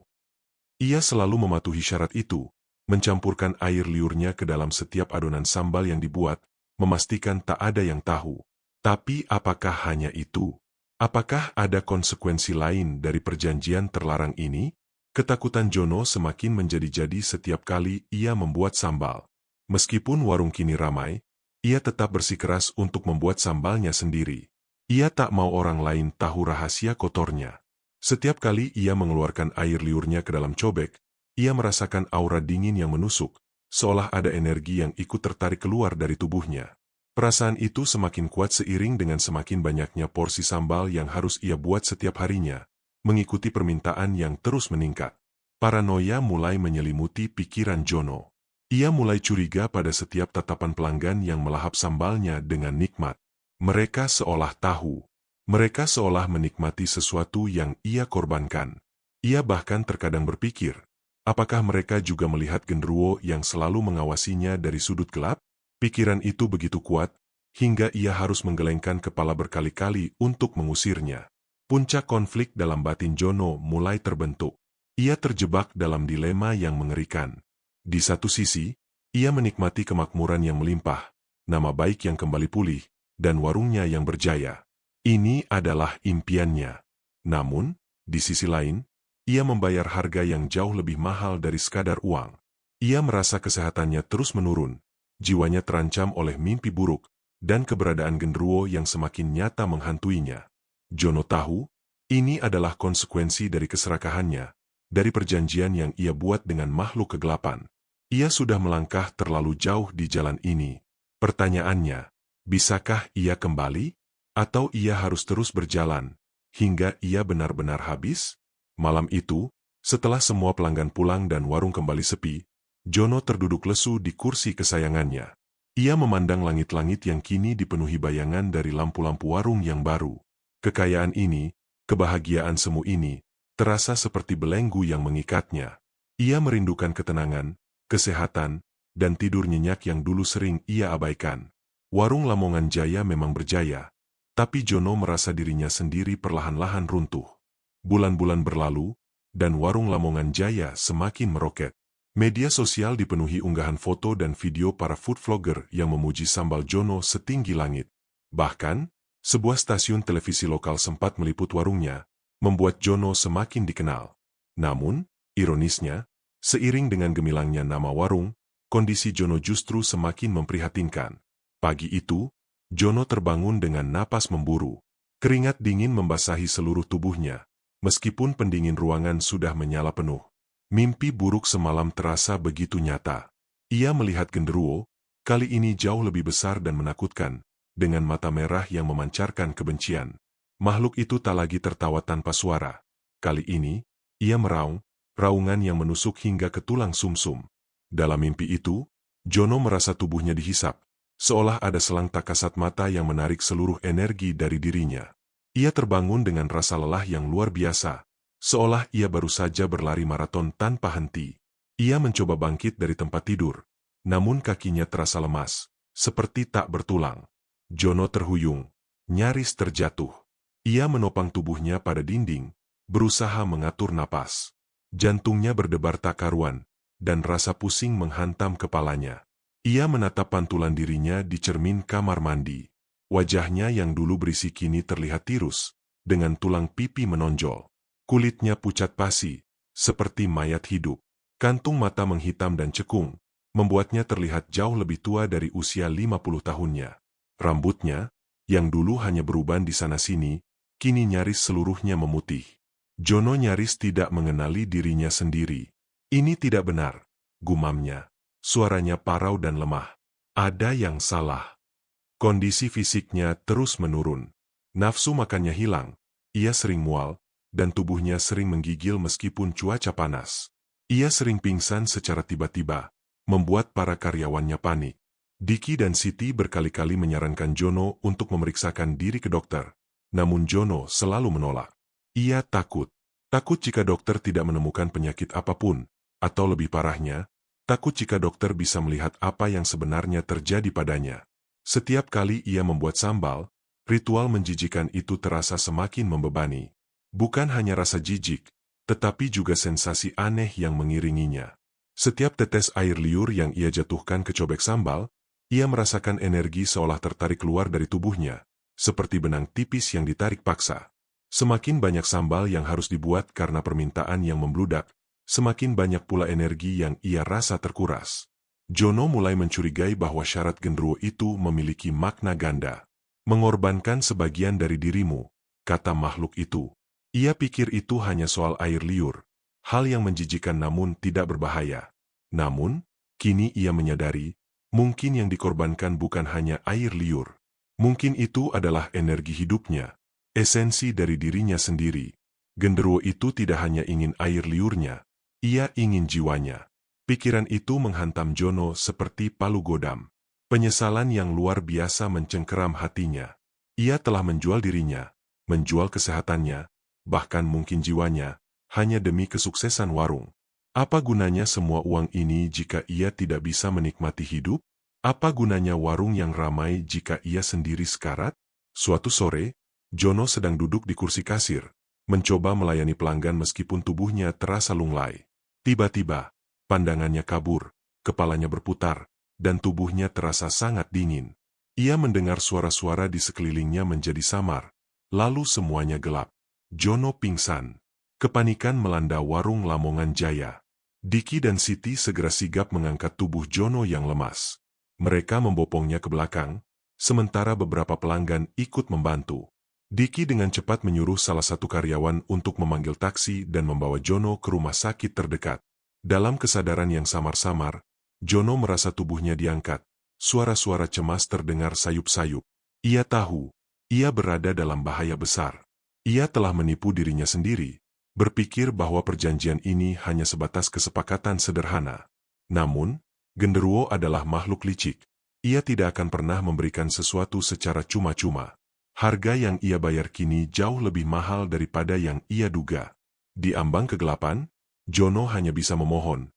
Ia selalu mematuhi syarat itu, mencampurkan air liurnya ke dalam setiap adonan sambal yang dibuat, memastikan tak ada yang tahu. Tapi apakah hanya itu? Apakah ada konsekuensi lain dari perjanjian terlarang ini? Ketakutan Jono semakin menjadi-jadi setiap kali ia membuat sambal. Meskipun warung kini ramai, ia tetap bersikeras untuk membuat sambalnya sendiri. Ia tak mau orang lain tahu rahasia kotornya. Setiap kali ia mengeluarkan air liurnya ke dalam cobek, ia merasakan aura dingin yang menusuk, seolah ada energi yang ikut tertarik keluar dari tubuhnya. Perasaan itu semakin kuat seiring dengan semakin banyaknya porsi sambal yang harus ia buat setiap harinya, mengikuti permintaan yang terus meningkat. Paranoia mulai menyelimuti pikiran Jono. Ia mulai curiga pada setiap tatapan pelanggan yang melahap sambalnya dengan nikmat. Mereka seolah tahu. Mereka seolah menikmati sesuatu yang ia korbankan. Ia bahkan terkadang berpikir, apakah mereka juga melihat genderuwo yang selalu mengawasinya dari sudut gelap? Pikiran itu begitu kuat, hingga ia harus menggelengkan kepala berkali-kali untuk mengusirnya. Puncak konflik dalam batin Jono mulai terbentuk. Ia terjebak dalam dilema yang mengerikan. Di satu sisi, ia menikmati kemakmuran yang melimpah, nama baik yang kembali pulih, dan warungnya yang berjaya. Ini adalah impiannya. Namun, di sisi lain, ia membayar harga yang jauh lebih mahal dari sekadar uang. Ia merasa kesehatannya terus menurun, jiwanya terancam oleh mimpi buruk, dan keberadaan genderuwo yang semakin nyata menghantuinya. Jono tahu, ini adalah konsekuensi dari keserakahannya, dari perjanjian yang ia buat dengan makhluk kegelapan. Ia sudah melangkah terlalu jauh di jalan ini. Pertanyaannya, bisakah ia kembali? Atau ia harus terus berjalan, hingga ia benar-benar habis? Malam itu, setelah semua pelanggan pulang dan warung kembali sepi, Jono terduduk lesu di kursi kesayangannya. Ia memandang langit-langit yang kini dipenuhi bayangan dari lampu-lampu warung yang baru. Kekayaan ini, kebahagiaan semu ini, terasa seperti belenggu yang mengikatnya. Ia merindukan ketenangan, kesehatan, dan tidur nyenyak yang dulu sering ia abaikan. Warung Lamongan Jaya memang berjaya, tapi Jono merasa dirinya sendiri perlahan-lahan runtuh. Bulan-bulan berlalu, dan warung Lamongan Jaya semakin meroket. Media sosial dipenuhi unggahan foto dan video para food vlogger yang memuji sambal Jono setinggi langit. Bahkan, sebuah stasiun televisi lokal sempat meliput warungnya, membuat Jono semakin dikenal. Namun, ironisnya, seiring dengan gemilangnya nama warung, kondisi Jono justru semakin memprihatinkan. Pagi itu, Jono terbangun dengan napas memburu. Keringat dingin membasahi seluruh tubuhnya, meskipun pendingin ruangan sudah menyala penuh. Mimpi buruk semalam terasa begitu nyata. Ia melihat genderuwo, kali ini jauh lebih besar dan menakutkan, dengan mata merah yang memancarkan kebencian. Makhluk itu tak lagi tertawa tanpa suara. Kali ini, ia meraung, raungan yang menusuk hingga ke tulang sumsum. Dalam mimpi itu, Jono merasa tubuhnya dihisap, seolah ada selang tak kasat mata yang menarik seluruh energi dari dirinya. Ia terbangun dengan rasa lelah yang luar biasa, seolah ia baru saja berlari maraton tanpa henti. Ia mencoba bangkit dari tempat tidur, namun kakinya terasa lemas, seperti tak bertulang. Jono terhuyung, nyaris terjatuh. Ia menopang tubuhnya pada dinding, berusaha mengatur napas. Jantungnya berdebar tak karuan, dan rasa pusing menghantam kepalanya. Ia menatap pantulan dirinya di cermin kamar mandi. Wajahnya yang dulu berisi kini terlihat tirus, dengan tulang pipi menonjol. Kulitnya pucat pasi, seperti mayat hidup. Kantung mata menghitam dan cekung, membuatnya terlihat jauh lebih tua dari usia 50 tahunnya. Rambutnya, yang dulu hanya beruban di sana-sini, kini nyaris seluruhnya memutih. Jono nyaris tidak mengenali dirinya sendiri. Ini tidak benar, gumamnya. Suaranya parau dan lemah. Ada yang salah. Kondisi fisiknya terus menurun. Nafsu makannya hilang, ia sering mual, dan tubuhnya sering menggigil meskipun cuaca panas. Ia sering pingsan secara tiba-tiba, membuat para karyawannya panik. Diki dan Siti berkali-kali menyarankan Jono untuk memeriksakan diri ke dokter, namun Jono selalu menolak. Ia takut jika dokter tidak menemukan penyakit apapun, atau lebih parahnya, takut jika dokter bisa melihat apa yang sebenarnya terjadi padanya. Setiap kali ia membuat sambal, ritual menjijikan itu terasa semakin membebani. Bukan hanya rasa jijik, tetapi juga sensasi aneh yang mengiringinya. Setiap tetes air liur yang ia jatuhkan ke cobek sambal, ia merasakan energi seolah tertarik keluar dari tubuhnya, seperti benang tipis yang ditarik paksa. Semakin banyak sambal yang harus dibuat karena permintaan yang membludak, semakin banyak pula energi yang ia rasa terkuras. Jono mulai mencurigai bahwa syarat genderuwo itu memiliki makna ganda. Mengorbankan sebagian dari dirimu, kata makhluk itu. Ia pikir itu hanya soal air liur, hal yang menjijikan namun tidak berbahaya. Namun, Kini ia menyadari, mungkin yang dikorbankan bukan hanya air liur. Mungkin itu adalah energi hidupnya, esensi dari dirinya sendiri. Genderuwo itu tidak hanya ingin air liurnya, ia ingin jiwanya. Pikiran itu menghantam Jono seperti palu godam. Penyesalan yang luar biasa mencengkeram hatinya. Ia telah menjual dirinya, menjual kesehatannya, bahkan mungkin jiwanya, hanya demi kesuksesan warung. Apa gunanya semua uang ini jika ia tidak bisa menikmati hidup? Apa gunanya warung yang ramai jika ia sendiri sekarat? Suatu sore, Jono sedang duduk di kursi kasir, mencoba melayani pelanggan meskipun tubuhnya terasa lunglai. Tiba-tiba, pandangannya kabur, kepalanya berputar, dan tubuhnya terasa sangat dingin. Ia mendengar suara-suara di sekelilingnya menjadi samar, lalu semuanya gelap. Jono pingsan. Kepanikan melanda warung Lamongan Jaya. Diki dan Siti segera sigap mengangkat tubuh Jono yang lemas. Mereka membopongnya ke belakang, sementara beberapa pelanggan ikut membantu. Diki dengan cepat menyuruh salah satu karyawan untuk memanggil taksi dan membawa Jono ke rumah sakit terdekat. Dalam kesadaran yang samar-samar, Jono merasa tubuhnya diangkat. Suara-suara cemas terdengar sayup-sayup. Ia tahu, ia berada dalam bahaya besar. Ia telah menipu dirinya sendiri, berpikir bahwa perjanjian ini hanya sebatas kesepakatan sederhana. Namun, genderuwo adalah makhluk licik. Ia tidak akan pernah memberikan sesuatu secara cuma-cuma. Harga yang ia bayar kini jauh lebih mahal daripada yang ia duga. Di ambang kegelapan, Jono hanya bisa memohon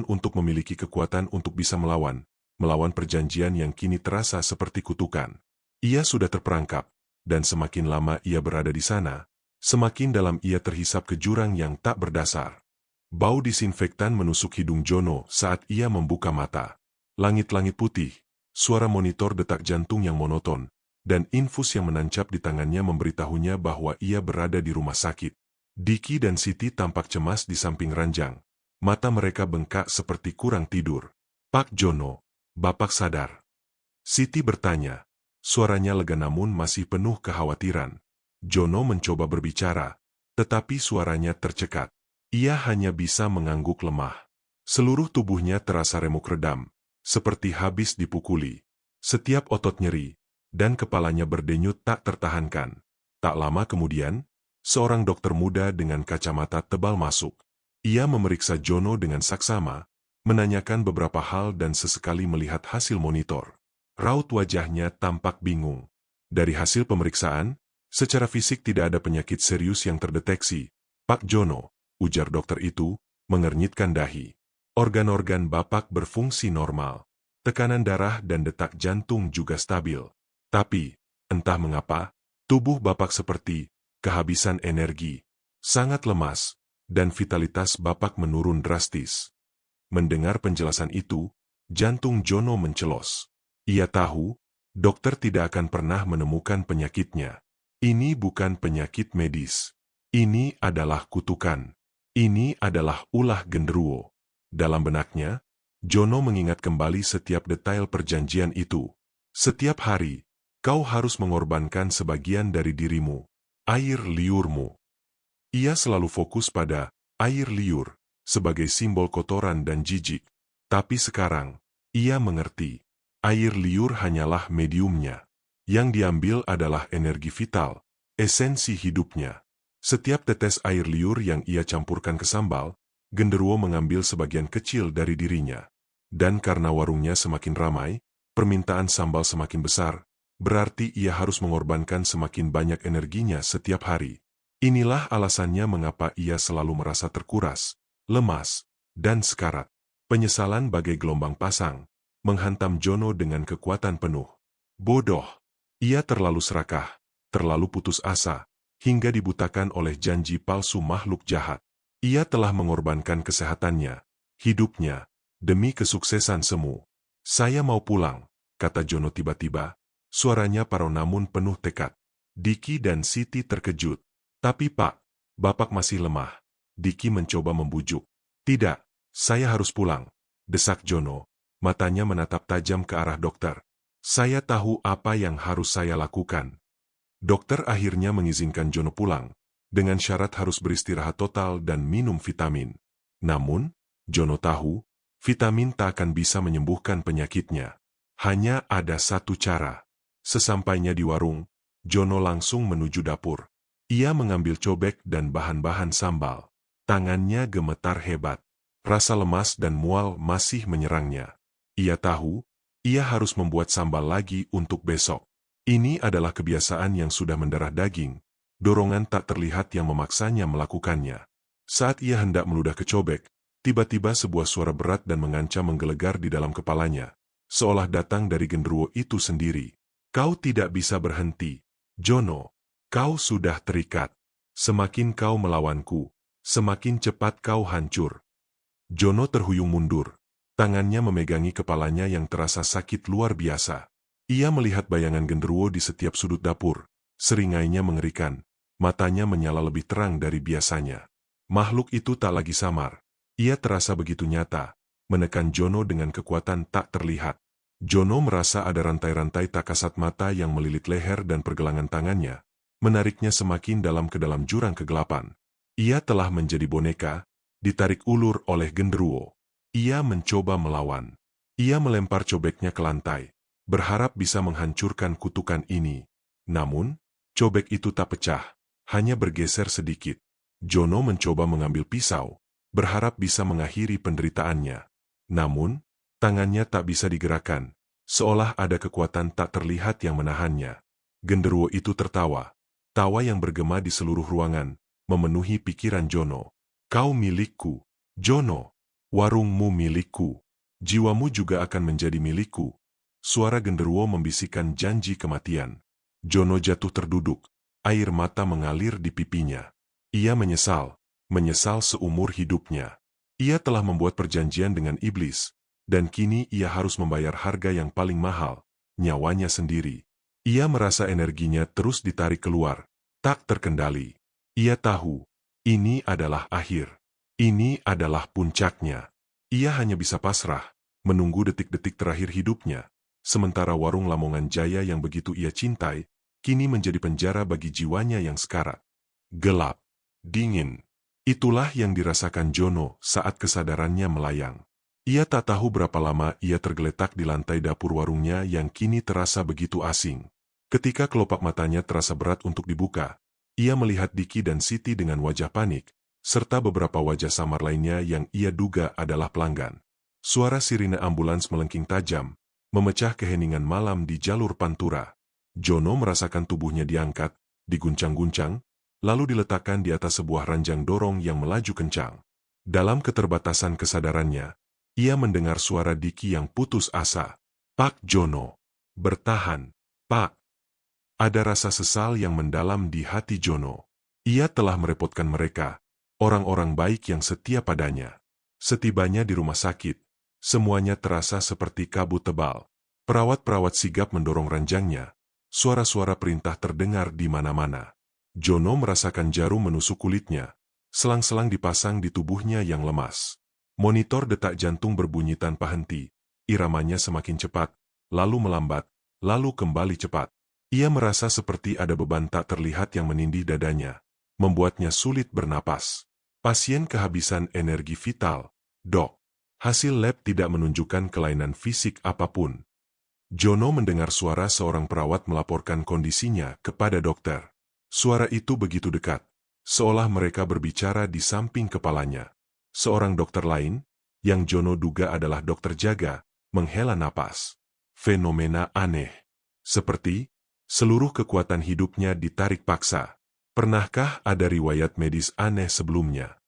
untuk memiliki kekuatan untuk bisa melawan perjanjian yang kini terasa seperti kutukan. Ia sudah terperangkap, dan semakin lama ia berada di sana, semakin dalam ia terhisap ke jurang yang tak berdasar. Bau disinfektan menusuk hidung Jono saat ia membuka mata. Langit-langit putih, suara monitor detak jantung yang monoton, dan infus yang menancap di tangannya memberitahunya bahwa ia berada di rumah sakit. Diki dan Siti tampak cemas di samping ranjang. Mata mereka bengkak seperti kurang tidur. Pak Jono, Bapak sadar? Siti bertanya. Suaranya lega namun masih penuh kekhawatiran. Jono mencoba berbicara, tetapi suaranya tercekat. Ia hanya bisa mengangguk lemah. Seluruh tubuhnya terasa remuk redam, seperti habis dipukuli. Setiap otot nyeri, dan kepalanya berdenyut tak tertahankan. Tak lama kemudian, seorang dokter muda dengan kacamata tebal masuk. Ia memeriksa Jono dengan saksama, menanyakan beberapa hal dan sesekali melihat hasil monitor. Raut wajahnya tampak bingung. Dari hasil pemeriksaan, secara fisik tidak ada penyakit serius yang terdeteksi. Pak Jono, ujar dokter itu, mengernyitkan dahi. Organ-organ Bapak berfungsi normal. Tekanan darah dan detak jantung juga stabil. Tapi, entah mengapa, tubuh Bapak seperti kehabisan energi. Sangat lemas, dan vitalitas Bapak menurun drastis. Mendengar penjelasan itu, jantung Jono mencelos. Ia tahu, dokter tidak akan pernah menemukan penyakitnya. Ini bukan penyakit medis. Ini adalah kutukan. Ini adalah ulah genderuwo. Dalam benaknya, Jono mengingat kembali setiap detail perjanjian itu. Setiap hari, kau harus mengorbankan sebagian dari dirimu, air liurmu. Ia selalu fokus pada air liur sebagai simbol kotoran dan jijik. Tapi sekarang, ia mengerti. Air liur hanyalah mediumnya. Yang diambil adalah energi vital, esensi hidupnya. Setiap tetes air liur yang ia campurkan ke sambal, genderuwo mengambil sebagian kecil dari dirinya. Dan karena warungnya semakin ramai, permintaan sambal semakin besar, berarti ia harus mengorbankan semakin banyak energinya setiap hari. Inilah alasannya mengapa ia selalu merasa terkuras, lemas, dan sekarat. Penyesalan bagai gelombang pasang, menghantam Jono dengan kekuatan penuh. Bodoh. Ia terlalu serakah, terlalu putus asa, hingga dibutakan oleh janji palsu makhluk jahat. Ia telah mengorbankan kesehatannya, hidupnya, demi kesuksesan semu. Saya mau pulang, kata Jono tiba-tiba, suaranya parau namun penuh tekad. Diki dan Siti terkejut. Tapi Pak, Bapak masih lemah. Diki mencoba membujuk. Tidak, saya harus pulang, desak Jono, matanya menatap tajam ke arah dokter. Saya tahu apa yang harus saya lakukan. Dokter akhirnya mengizinkan Jono pulang, dengan syarat harus beristirahat total dan minum vitamin. Namun, Jono tahu, Vitamin tak akan bisa menyembuhkan penyakitnya. Hanya ada satu cara. Sesampainya di warung, Jono langsung menuju dapur. Ia mengambil cobek dan bahan-bahan sambal. Tangannya gemetar hebat. Rasa lemas dan mual masih menyerangnya. Ia tahu, ia harus membuat sambal lagi untuk besok. Ini adalah kebiasaan yang sudah mendarah daging. Dorongan tak terlihat yang memaksanya melakukannya. Saat ia hendak meludah ke cobek, tiba-tiba sebuah suara berat dan mengancam menggelegar di dalam kepalanya, seolah datang dari genderuwo itu sendiri. Kau tidak bisa berhenti, Jono. Kau sudah terikat. Semakin kau melawanku, semakin cepat kau hancur. Jono terhuyung mundur. Tangannya memegangi kepalanya yang terasa sakit luar biasa. Ia melihat bayangan genderuwo di setiap sudut dapur. Seringainya mengerikan. Matanya menyala lebih terang dari biasanya. Makhluk itu tak lagi samar. Ia terasa begitu nyata, menekan Jono dengan kekuatan tak terlihat. Jono merasa ada rantai-rantai tak kasat mata yang melilit leher dan pergelangan tangannya, menariknya semakin dalam ke dalam jurang kegelapan. Ia telah menjadi boneka, ditarik ulur oleh genderuwo. Ia mencoba melawan. Ia melempar cobeknya ke lantai, berharap bisa menghancurkan kutukan ini. Namun, cobek itu tak pecah, hanya bergeser sedikit. Jono mencoba mengambil pisau, berharap bisa mengakhiri penderitaannya. Namun, tangannya tak bisa digerakkan, seolah ada kekuatan tak terlihat yang menahannya. Genderuwo itu tertawa, tawa yang bergema di seluruh ruangan, memenuhi pikiran Jono. Kau milikku, Jono. Warungmu milikku. Jiwamu juga akan menjadi milikku. Suara genderuwo membisikkan janji kematian. Jono jatuh terduduk, air mata mengalir di pipinya. Ia menyesal seumur hidupnya. Ia telah membuat perjanjian dengan iblis, dan kini ia harus membayar harga yang paling mahal, nyawanya sendiri. Ia merasa energinya terus ditarik keluar, tak terkendali. Ia tahu, ini adalah akhir. Ini adalah puncaknya. Ia hanya bisa pasrah, menunggu detik-detik terakhir hidupnya, sementara warung Lamongan Jaya yang begitu ia cintai, kini menjadi penjara bagi jiwanya yang sekarat. Gelap. Dingin. Itulah yang dirasakan Jono saat kesadarannya melayang. Ia tak tahu berapa lama ia tergeletak di lantai dapur warungnya yang kini terasa begitu asing. Ketika kelopak matanya terasa berat untuk dibuka, ia melihat Diki dan Siti dengan wajah panik, serta beberapa wajah samar lainnya yang ia duga adalah pelanggan. Suara sirine ambulans melengking tajam, memecah keheningan malam di jalur Pantura. Jono merasakan tubuhnya diangkat, diguncang-guncang, lalu diletakkan di atas sebuah ranjang dorong yang melaju kencang. Dalam keterbatasan kesadarannya, ia mendengar suara Diki yang putus asa. Pak Jono. Bertahan, Pak. Ada rasa sesal yang mendalam di hati Jono. Ia telah merepotkan mereka, orang-orang baik yang setia padanya. Setibanya di rumah sakit, semuanya terasa seperti kabut tebal. Perawat-perawat sigap mendorong ranjangnya. Suara-suara perintah terdengar di mana-mana. Jono merasakan jarum menusuk kulitnya, selang-selang dipasang di tubuhnya yang lemas. Monitor detak jantung berbunyi tanpa henti, iramanya semakin cepat, lalu melambat, lalu kembali cepat. Ia merasa seperti ada beban tak terlihat yang menindih dadanya, membuatnya sulit bernapas. Pasien kehabisan energi vital, Dok. Hasil lab tidak menunjukkan kelainan fisik apapun. Jono mendengar suara seorang perawat melaporkan kondisinya kepada dokter. Suara itu begitu dekat, seolah mereka berbicara di samping kepalanya. Seorang dokter lain, yang Jono duga adalah dokter jaga, menghela napas. Fenomena aneh. Seperti, seluruh kekuatan hidupnya ditarik paksa. Pernahkah ada riwayat medis aneh sebelumnya?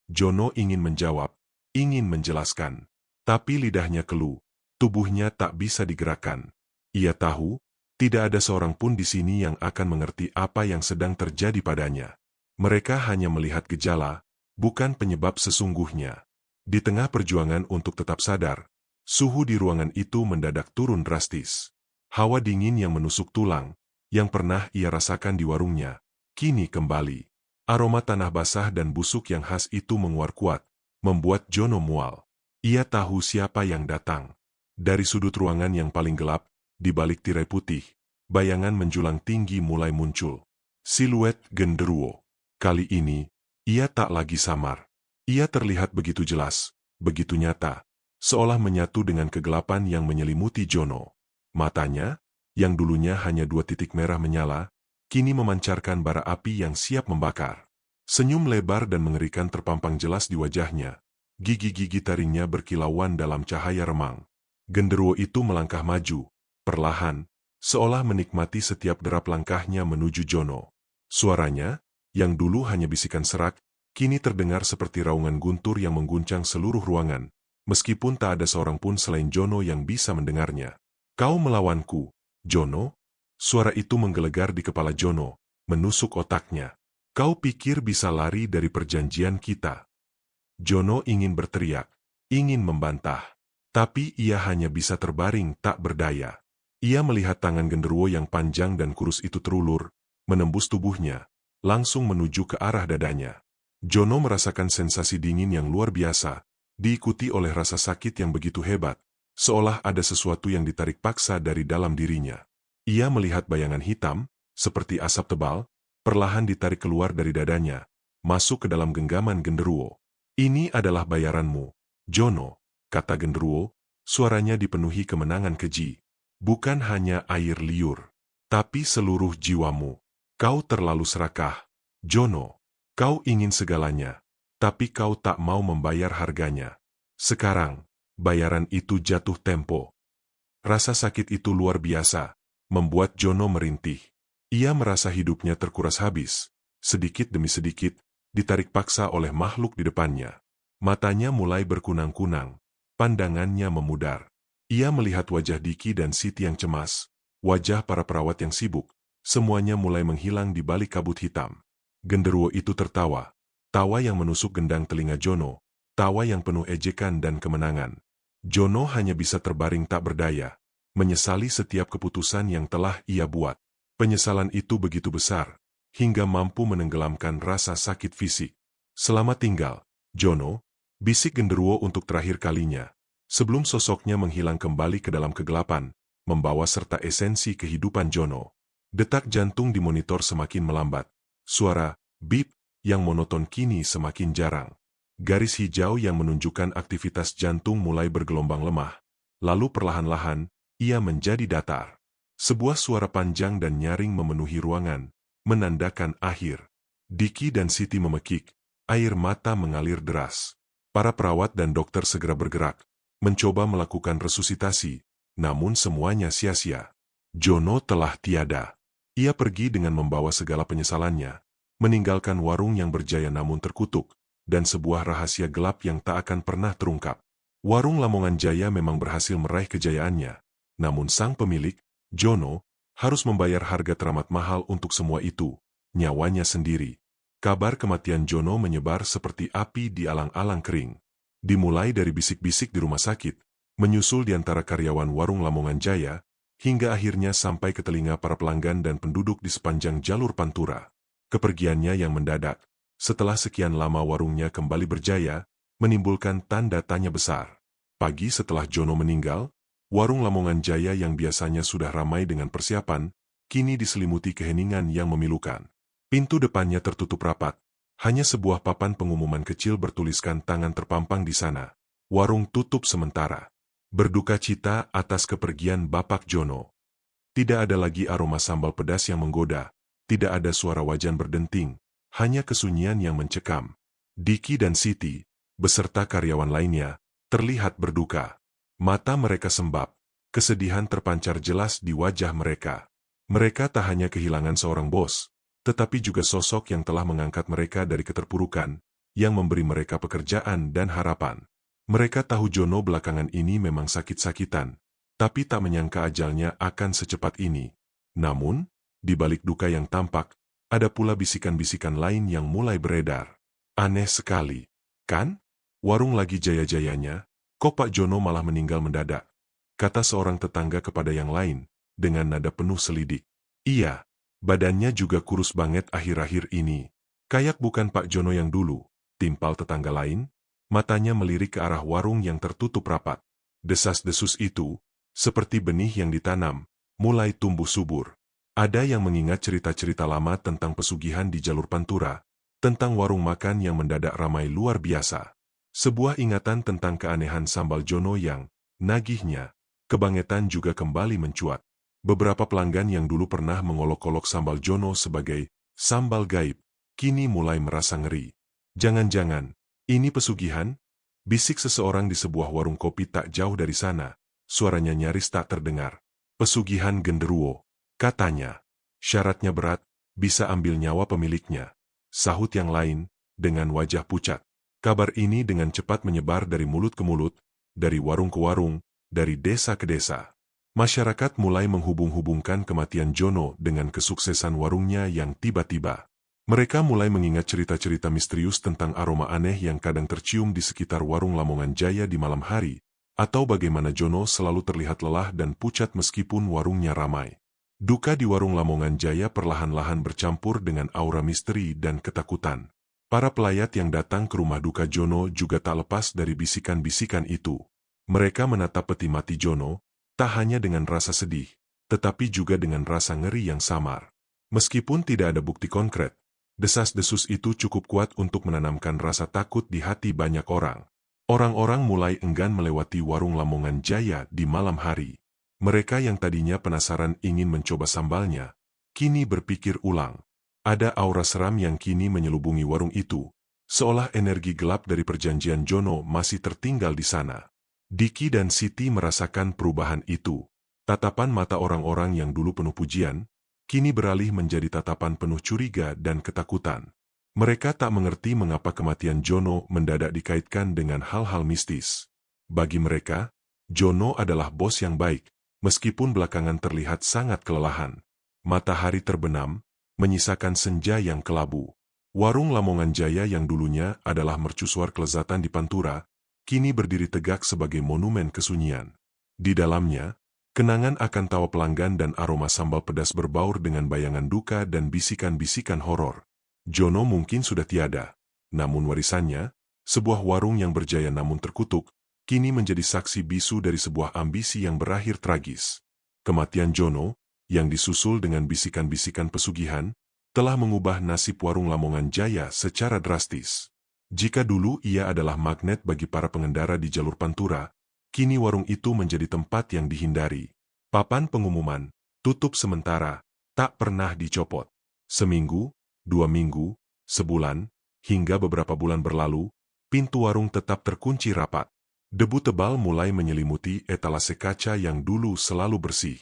Jono ingin menjawab, ingin menjelaskan. Tapi lidahnya keluh, tubuhnya tak bisa digerakkan. Ia tahu, tidak ada seorang pun di sini yang akan mengerti apa yang sedang terjadi padanya. Mereka hanya melihat gejala, bukan penyebab sesungguhnya. Di tengah perjuangan untuk tetap sadar, suhu di ruangan itu mendadak turun drastis. Hawa dingin yang menusuk tulang, yang pernah ia rasakan di warungnya, kini kembali. Aroma tanah basah dan busuk yang khas itu menguar kuat, membuat Jono mual. Ia tahu siapa yang datang. Dari sudut ruangan yang paling gelap, di balik tirai putih, bayangan menjulang tinggi mulai muncul. Siluet genderuwo. Kali ini, ia tak lagi samar. Ia terlihat begitu jelas, begitu nyata, seolah menyatu dengan kegelapan yang menyelimuti Jono. Matanya, yang dulunya hanya 2 titik merah menyala, kini memancarkan bara api yang siap membakar. Senyum lebar dan mengerikan terpampang jelas di wajahnya. Gigi-gigi taringnya berkilauan dalam cahaya remang. Genderuwo itu melangkah maju, perlahan, seolah menikmati setiap derap langkahnya menuju Jono. Suaranya, yang dulu hanya bisikan serak, kini terdengar seperti raungan guntur yang mengguncang seluruh ruangan, meskipun tak ada seorang pun selain Jono yang bisa mendengarnya. "Kau melawanku, Jono?" Suara itu menggelegar di kepala Jono, menusuk otaknya. "Kau pikir bisa lari dari perjanjian kita?" Jono ingin berteriak, ingin membantah. Tapi ia hanya bisa terbaring tak berdaya. Ia melihat tangan genderuwo yang panjang dan kurus itu terulur, menembus tubuhnya, langsung menuju ke arah dadanya. Jono merasakan sensasi dingin yang luar biasa, diikuti oleh rasa sakit yang begitu hebat, seolah ada sesuatu yang ditarik paksa dari dalam dirinya. Ia melihat bayangan hitam, seperti asap tebal, perlahan ditarik keluar dari dadanya, masuk ke dalam genggaman genderuwo. "Ini adalah bayaranmu, Jono," kata genderuwo, suaranya dipenuhi kemenangan keji. "Bukan hanya air liur, tapi seluruh jiwamu. Kau terlalu serakah, Jono. Kau ingin segalanya, tapi kau tak mau membayar harganya. Sekarang, bayaran itu jatuh tempo." Rasa sakit itu luar biasa, membuat Jono merintih. Ia merasa hidupnya terkuras habis, sedikit demi sedikit, ditarik paksa oleh makhluk di depannya. Matanya mulai berkunang-kunang, pandangannya memudar. Ia melihat wajah Diki dan Siti yang cemas, wajah para perawat yang sibuk, semuanya mulai menghilang di balik kabut hitam. Genderuwo itu tertawa, tawa yang menusuk gendang telinga Jono, tawa yang penuh ejekan dan kemenangan. Jono hanya bisa terbaring tak berdaya, menyesali setiap keputusan yang telah ia buat. Penyesalan itu begitu besar, hingga mampu menenggelamkan rasa sakit fisik. "Selamat tinggal, Jono," bisik genderuwo untuk terakhir kalinya, sebelum sosoknya menghilang kembali ke dalam kegelapan, membawa serta esensi kehidupan Jono. Detak jantung di monitor semakin melambat. Suara bip yang monoton kini semakin jarang. Garis hijau yang menunjukkan aktivitas jantung mulai bergelombang lemah, lalu perlahan-lahan, ia menjadi datar. Sebuah suara panjang dan nyaring memenuhi ruangan, menandakan akhir. Diki dan Siti memekik, air mata mengalir deras. Para perawat dan dokter segera bergerak, mencoba melakukan resusitasi, namun semuanya sia-sia. Jono telah tiada. Ia pergi dengan membawa segala penyesalannya, meninggalkan warung yang berjaya namun terkutuk, dan sebuah rahasia gelap yang tak akan pernah terungkap. Warung Lamongan Jaya memang berhasil meraih kejayaannya, namun sang pemilik, Jono, harus membayar harga teramat mahal untuk semua itu, nyawanya sendiri. Kabar kematian Jono menyebar seperti api di alang-alang kering. Dimulai dari bisik-bisik di rumah sakit, menyusul di antara karyawan warung Lamongan Jaya, hingga akhirnya sampai ke telinga para pelanggan dan penduduk di sepanjang jalur Pantura. Kepergiannya yang mendadak, setelah sekian lama warungnya kembali berjaya, menimbulkan tanda tanya besar. Pagi setelah Jono meninggal, warung Lamongan Jaya yang biasanya sudah ramai dengan persiapan, kini diselimuti keheningan yang memilukan. Pintu depannya tertutup rapat, hanya sebuah papan pengumuman kecil bertuliskan tangan terpampang di sana. "Warung tutup sementara. Berduka cita atas kepergian Bapak Jono." Tidak ada lagi aroma sambal pedas yang menggoda, tidak ada suara wajan berdenting, hanya kesunyian yang mencekam. Diki dan Siti, beserta karyawan lainnya, terlihat berduka. Mata mereka sembab, kesedihan terpancar jelas di wajah mereka. Mereka tak hanya kehilangan seorang bos, tetapi juga sosok yang telah mengangkat mereka dari keterpurukan, yang memberi mereka pekerjaan dan harapan. Mereka tahu Jono belakangan ini memang sakit-sakitan, tapi tak menyangka ajalnya akan secepat ini. Namun, di balik duka yang tampak, ada pula bisikan-bisikan lain yang mulai beredar. "Aneh sekali, kan? Warung lagi jaya-jayanya, kok Pak Jono malah meninggal mendadak?" kata seorang tetangga kepada yang lain, dengan nada penuh selidik. "Iya, badannya juga kurus banget akhir-akhir ini. Kayak bukan Pak Jono yang dulu," timpal tetangga lain, matanya melirik ke arah warung yang tertutup rapat. Desas-desus itu, seperti benih yang ditanam, mulai tumbuh subur. Ada yang mengingat cerita-cerita lama tentang pesugihan di jalur Pantura, tentang warung makan yang mendadak ramai luar biasa. Sebuah ingatan tentang keanehan sambal Jono yang nagihnya, kebangetan juga kembali mencuat. Beberapa pelanggan yang dulu pernah mengolok-olok sambal Jono sebagai sambal gaib, kini mulai merasa ngeri. Jangan-jangan, ini pesugihan? Bisik seseorang di sebuah warung kopi tak jauh dari sana, suaranya nyaris tak terdengar. Pesugihan genderuwo, katanya. Syaratnya berat, bisa ambil nyawa pemiliknya. Sahut yang lain, dengan wajah pucat. Kabar ini dengan cepat menyebar dari mulut ke mulut, dari warung ke warung, dari desa ke desa. Masyarakat mulai menghubung-hubungkan kematian Jono dengan kesuksesan warungnya yang tiba-tiba. Mereka mulai mengingat cerita-cerita misterius tentang aroma aneh yang kadang tercium di sekitar warung Lamongan Jaya di malam hari, atau bagaimana Jono selalu terlihat lelah dan pucat meskipun warungnya ramai. Duka di warung Lamongan Jaya perlahan-lahan bercampur dengan aura misteri dan ketakutan. Para pelayat yang datang ke rumah duka Jono juga tak lepas dari bisikan-bisikan itu. Mereka menatap peti mati Jono, tak hanya dengan rasa sedih, tetapi juga dengan rasa ngeri yang samar. Meskipun tidak ada bukti konkret, desas-desus itu cukup kuat untuk menanamkan rasa takut di hati banyak orang. Orang-orang mulai enggan melewati warung Lamongan Jaya di malam hari. Mereka yang tadinya penasaran ingin mencoba sambalnya, kini berpikir ulang. Ada aura seram yang kini menyelubungi warung itu, seolah energi gelap dari perjanjian Jono masih tertinggal di sana. Diki dan Siti merasakan perubahan itu. Tatapan mata orang-orang yang dulu penuh pujian, kini beralih menjadi tatapan penuh curiga dan ketakutan. Mereka tak mengerti mengapa kematian Jono mendadak dikaitkan dengan hal-hal mistis. Bagi mereka, Jono adalah bos yang baik, meskipun belakangan terlihat sangat kelelahan. Matahari terbenam, menyisakan senja yang kelabu. Warung Lamongan Jaya yang dulunya adalah mercusuar kelezatan di Pantura, kini berdiri tegak sebagai monumen kesunyian. Di dalamnya, kenangan akan tawa pelanggan dan aroma sambal pedas berbaur dengan bayangan duka dan bisikan-bisikan horor. Jono mungkin sudah tiada, namun warisannya, sebuah warung yang berjaya namun terkutuk, kini menjadi saksi bisu dari sebuah ambisi yang berakhir tragis. Kematian Jono, yang disusul dengan bisikan-bisikan pesugihan, telah mengubah nasib warung Lamongan Jaya secara drastis. Jika dulu ia adalah magnet bagi para pengendara di jalur Pantura, kini warung itu menjadi tempat yang dihindari. Papan pengumuman, tutup sementara, tak pernah dicopot. Seminggu, 2 minggu, sebulan, hingga beberapa bulan berlalu, pintu warung tetap terkunci rapat. Debu tebal mulai menyelimuti etalase kaca yang dulu selalu bersih.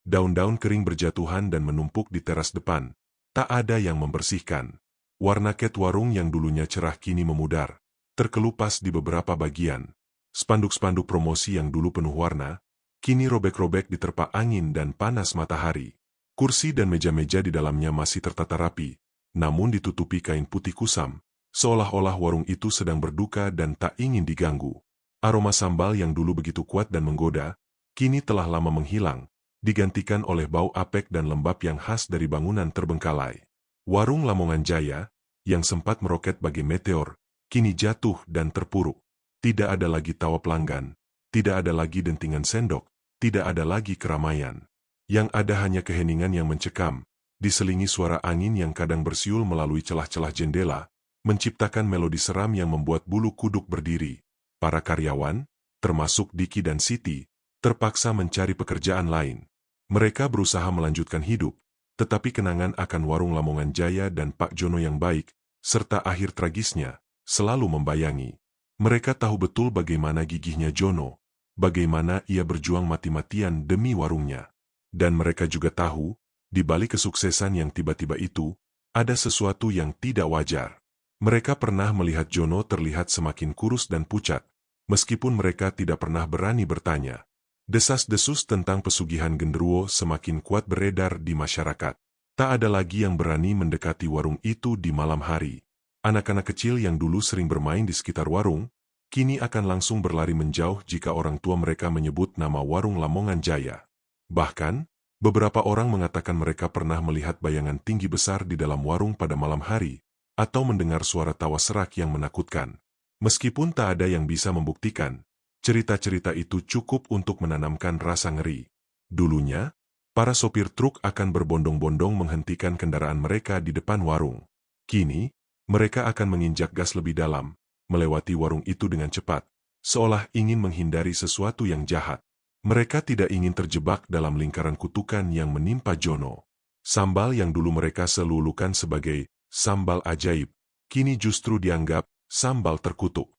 Daun-daun kering berjatuhan dan menumpuk di teras depan. Tak ada yang membersihkan. Warna cat warung yang dulunya cerah kini memudar, terkelupas di beberapa bagian. Spanduk-spanduk promosi yang dulu penuh warna, kini robek-robek diterpa angin dan panas matahari. Kursi dan meja-meja di dalamnya masih tertata rapi, namun ditutupi kain putih kusam, seolah-olah warung itu sedang berduka dan tak ingin diganggu. Aroma sambal yang dulu begitu kuat dan menggoda, kini telah lama menghilang, digantikan oleh bau apek dan lembab yang khas dari bangunan terbengkalai. Warung Lamongan Jaya, yang sempat meroket bagi meteor, kini jatuh dan terpuruk. Tidak ada lagi tawa pelanggan, tidak ada lagi dentingan sendok, tidak ada lagi keramaian. Yang ada hanya keheningan yang mencekam, diselingi suara angin yang kadang bersiul melalui celah-celah jendela, menciptakan melodi seram yang membuat bulu kuduk berdiri. Para karyawan, termasuk Diki dan Siti, terpaksa mencari pekerjaan lain. Mereka berusaha melanjutkan hidup, tetapi kenangan akan warung Lamongan Jaya dan Pak Jono yang baik, serta akhir tragisnya, selalu membayangi. Mereka tahu betul bagaimana gigihnya Jono, bagaimana ia berjuang mati-matian demi warungnya. Dan mereka juga tahu, di balik kesuksesan yang tiba-tiba itu, ada sesuatu yang tidak wajar. Mereka pernah melihat Jono terlihat semakin kurus dan pucat, meskipun mereka tidak pernah berani bertanya. Desas-desus tentang pesugihan genderuwo semakin kuat beredar di masyarakat. Tak ada lagi yang berani mendekati warung itu di malam hari. Anak-anak kecil yang dulu sering bermain di sekitar warung, kini akan langsung berlari menjauh jika orang tua mereka menyebut nama warung Lamongan Jaya. Bahkan, beberapa orang mengatakan mereka pernah melihat bayangan tinggi besar di dalam warung pada malam hari, atau mendengar suara tawa serak yang menakutkan. Meskipun tak ada yang bisa membuktikan, cerita-cerita itu cukup untuk menanamkan rasa ngeri. Dulunya, para sopir truk akan berbondong-bondong menghentikan kendaraan mereka di depan warung. Kini, mereka akan menginjak gas lebih dalam, melewati warung itu dengan cepat, seolah ingin menghindari sesuatu yang jahat. Mereka tidak ingin terjebak dalam lingkaran kutukan yang menimpa Jono. Sambal yang dulu mereka selulukan sebagai sambal ajaib, kini justru dianggap sambal terkutuk.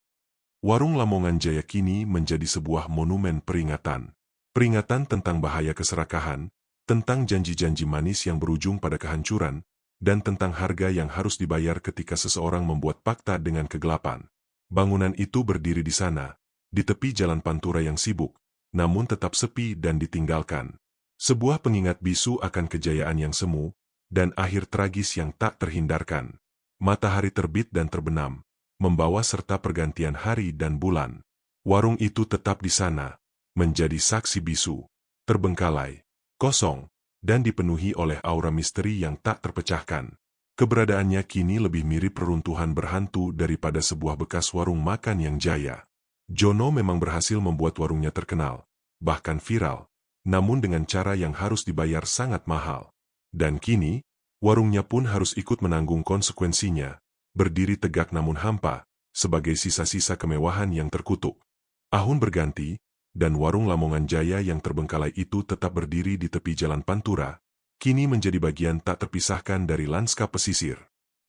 Warung Lamongan Jaya kini menjadi sebuah monumen peringatan. Peringatan tentang bahaya keserakahan, tentang janji-janji manis yang berujung pada kehancuran, dan tentang harga yang harus dibayar ketika seseorang membuat fakta dengan kegelapan. Bangunan itu berdiri di sana, di tepi jalan Pantura yang sibuk, namun tetap sepi dan ditinggalkan. Sebuah pengingat bisu akan kejayaan yang semu, dan akhir tragis yang tak terhindarkan. Matahari terbit dan terbenam, membawa serta pergantian hari dan bulan. Warung itu tetap di sana, menjadi saksi bisu, terbengkalai, kosong, dan dipenuhi oleh aura misteri yang tak terpecahkan. Keberadaannya kini lebih mirip reruntuhan berhantu daripada sebuah bekas warung makan yang jaya. Jono memang berhasil membuat warungnya terkenal, bahkan viral, namun dengan cara yang harus dibayar sangat mahal. Dan kini, warungnya pun harus ikut menanggung konsekuensinya, berdiri tegak namun hampa, sebagai sisa-sisa kemewahan yang terkutuk. Tahun berganti, dan warung Lamongan Jaya yang terbengkalai itu tetap berdiri di tepi jalan Pantura, kini menjadi bagian tak terpisahkan dari lanskap pesisir.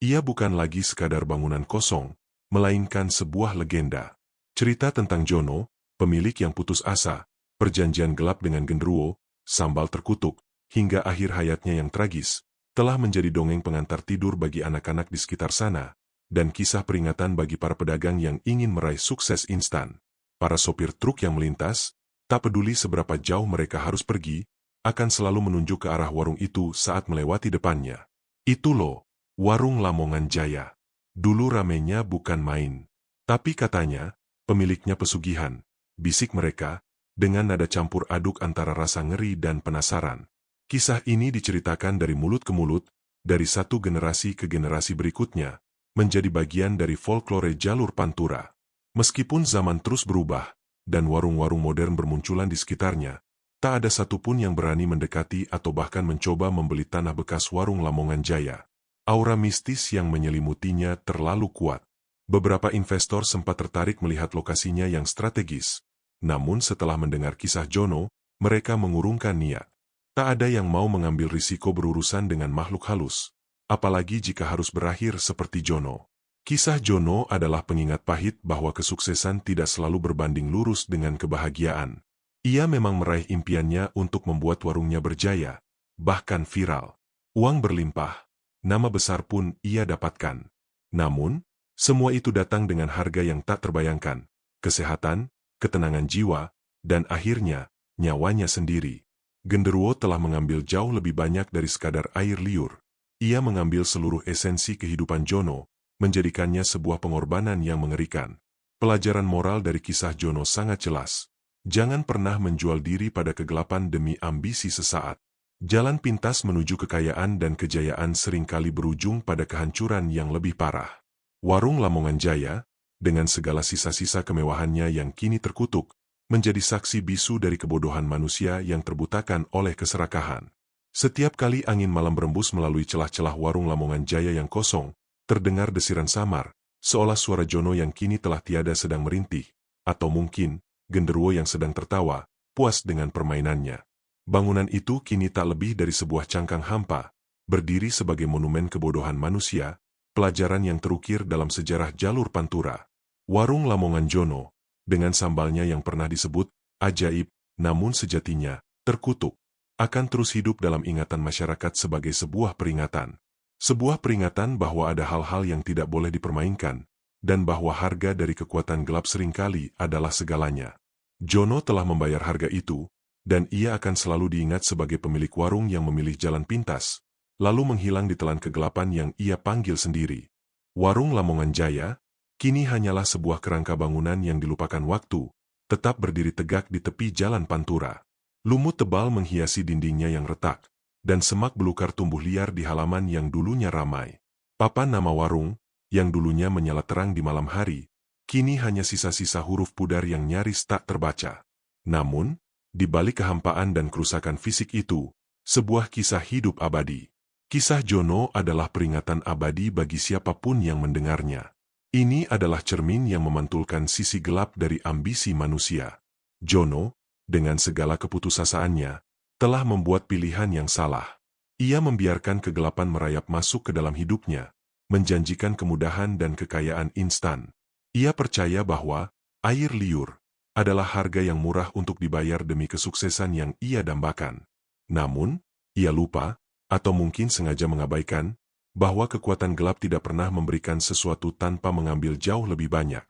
Ia bukan lagi sekadar bangunan kosong, melainkan sebuah legenda. Cerita tentang Jono, pemilik yang putus asa, perjanjian gelap dengan genderuwo, sambal terkutuk, hingga akhir hayatnya yang tragis, telah menjadi dongeng pengantar tidur bagi anak-anak di sekitar sana, dan kisah peringatan bagi para pedagang yang ingin meraih sukses instan. Para sopir truk yang melintas, tak peduli seberapa jauh mereka harus pergi, akan selalu menunjuk ke arah warung itu saat melewati depannya. Itu loh, warung Lamongan Jaya. Dulu ramenya bukan main. Tapi katanya, pemiliknya pesugihan, bisik mereka, dengan nada campur aduk antara rasa ngeri dan penasaran. Kisah ini diceritakan dari mulut ke mulut, dari satu generasi ke generasi berikutnya, menjadi bagian dari folklore jalur Pantura. Meskipun zaman terus berubah, dan warung-warung modern bermunculan di sekitarnya, tak ada satupun yang berani mendekati atau bahkan mencoba membeli tanah bekas warung Lamongan Jaya. Aura mistis yang menyelimutinya terlalu kuat. Beberapa investor sempat tertarik melihat lokasinya yang strategis. Namun setelah mendengar kisah Jono, mereka mengurungkan niat. Tak ada yang mau mengambil risiko berurusan dengan makhluk halus, apalagi jika harus berakhir seperti Jono. Kisah Jono adalah pengingat pahit bahwa kesuksesan tidak selalu berbanding lurus dengan kebahagiaan. Ia memang meraih impiannya untuk membuat warungnya berjaya, bahkan viral. Uang berlimpah, nama besar pun ia dapatkan. Namun, semua itu datang dengan harga yang tak terbayangkan, kesehatan, ketenangan jiwa, dan akhirnya, nyawanya sendiri. Genderuwo telah mengambil jauh lebih banyak dari sekadar air liur. Ia mengambil seluruh esensi kehidupan Jono, menjadikannya sebuah pengorbanan yang mengerikan. Pelajaran moral dari kisah Jono sangat jelas. Jangan pernah menjual diri pada kegelapan demi ambisi sesaat. Jalan pintas menuju kekayaan dan kejayaan seringkali berujung pada kehancuran yang lebih parah. Warung Lamongan Jaya, dengan segala sisa-sisa kemewahannya yang kini terkutuk, menjadi saksi bisu dari kebodohan manusia yang terbutakan oleh keserakahan. Setiap kali angin malam berembus melalui celah-celah warung Lamongan Jaya yang kosong, terdengar desiran samar, seolah suara Jono yang kini telah tiada sedang merintih, atau mungkin, genderuwo yang sedang tertawa, puas dengan permainannya. Bangunan itu kini tak lebih dari sebuah cangkang hampa, berdiri sebagai monumen kebodohan manusia, pelajaran yang terukir dalam sejarah jalur Pantura. Warung Lamongan Jono, dengan sambalnya yang pernah disebut ajaib, namun sejatinya terkutuk, akan terus hidup dalam ingatan masyarakat sebagai sebuah peringatan. Sebuah peringatan bahwa ada hal-hal yang tidak boleh dipermainkan, dan bahwa harga dari kekuatan gelap seringkali adalah segalanya. Jono telah membayar harga itu, dan ia akan selalu diingat sebagai pemilik warung yang memilih jalan pintas, lalu menghilang di telan kegelapan yang ia panggil sendiri. Warung Lamongan Jaya, kini hanyalah sebuah kerangka bangunan yang dilupakan waktu, tetap berdiri tegak di tepi jalan Pantura. Lumut tebal menghiasi dindingnya yang retak, dan semak belukar tumbuh liar di halaman yang dulunya ramai. Papan nama warung, yang dulunya menyala terang di malam hari, kini hanya sisa-sisa huruf pudar yang nyaris tak terbaca. Namun, di balik kehampaan dan kerusakan fisik itu, sebuah kisah hidup abadi. Kisah Jono adalah peringatan abadi bagi siapapun yang mendengarnya. Ini adalah cermin yang memantulkan sisi gelap dari ambisi manusia. Jono, dengan segala keputusasaannya, telah membuat pilihan yang salah. Ia membiarkan kegelapan merayap masuk ke dalam hidupnya, menjanjikan kemudahan dan kekayaan instan. Ia percaya bahwa air liur adalah harga yang murah untuk dibayar demi kesuksesan yang ia dambakan. Namun, ia lupa, atau mungkin sengaja mengabaikan, bahwa kekuatan gelap tidak pernah memberikan sesuatu tanpa mengambil jauh lebih banyak.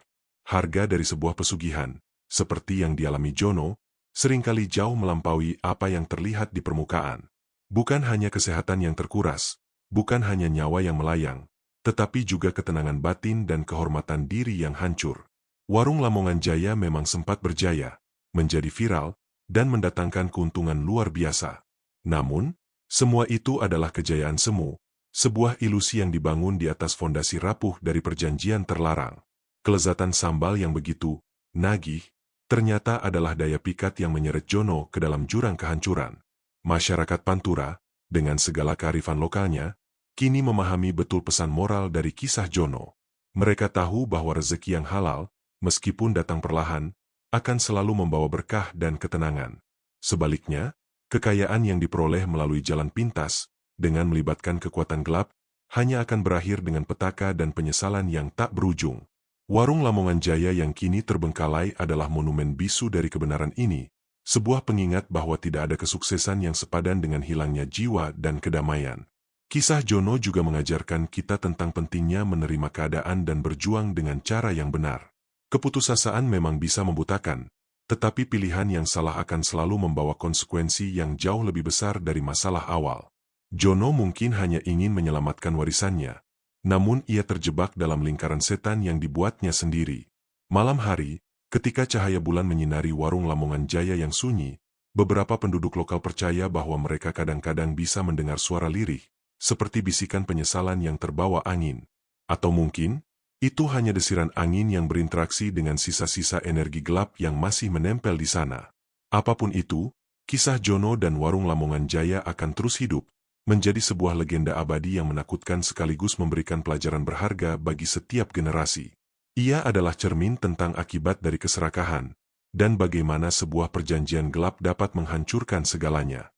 Harga dari sebuah pesugihan, seperti yang dialami Jono, seringkali jauh melampaui apa yang terlihat di permukaan. Bukan hanya kesehatan yang terkuras, bukan hanya nyawa yang melayang, tetapi juga ketenangan batin dan kehormatan diri yang hancur. Warung Lamongan Jaya memang sempat berjaya, menjadi viral, dan mendatangkan keuntungan luar biasa. Namun, semua itu adalah kejayaan semu, sebuah ilusi yang dibangun di atas fondasi rapuh dari perjanjian terlarang. Kelezatan sambal yang begitu nagih, ternyata adalah daya pikat yang menyeret Jono ke dalam jurang kehancuran. Masyarakat Pantura, dengan segala kearifan lokalnya, kini memahami betul pesan moral dari kisah Jono. Mereka tahu bahwa rezeki yang halal, meskipun datang perlahan, akan selalu membawa berkah dan ketenangan. Sebaliknya, kekayaan yang diperoleh melalui jalan pintas, dengan melibatkan kekuatan gelap, hanya akan berakhir dengan petaka dan penyesalan yang tak berujung. Warung Lamongan Jaya yang kini terbengkalai adalah monumen bisu dari kebenaran ini, sebuah pengingat bahwa tidak ada kesuksesan yang sepadan dengan hilangnya jiwa dan kedamaian. Kisah Jono juga mengajarkan kita tentang pentingnya menerima keadaan dan berjuang dengan cara yang benar. Keputusasaan memang bisa membutakan, tetapi pilihan yang salah akan selalu membawa konsekuensi yang jauh lebih besar dari masalah awal. Jono mungkin hanya ingin menyelamatkan warisannya, namun ia terjebak dalam lingkaran setan yang dibuatnya sendiri. Malam hari, ketika cahaya bulan menyinari warung Lamongan Jaya yang sunyi, beberapa penduduk lokal percaya bahwa mereka kadang-kadang bisa mendengar suara lirih, seperti bisikan penyesalan yang terbawa angin. Atau mungkin, itu hanya desiran angin yang berinteraksi dengan sisa-sisa energi gelap yang masih menempel di sana. Apapun itu, kisah Jono dan warung Lamongan Jaya akan terus hidup, menjadi sebuah legenda abadi yang menakutkan sekaligus memberikan pelajaran berharga bagi setiap generasi. Ia adalah cermin tentang akibat dari keserakahan, dan bagaimana sebuah perjanjian gelap dapat menghancurkan segalanya.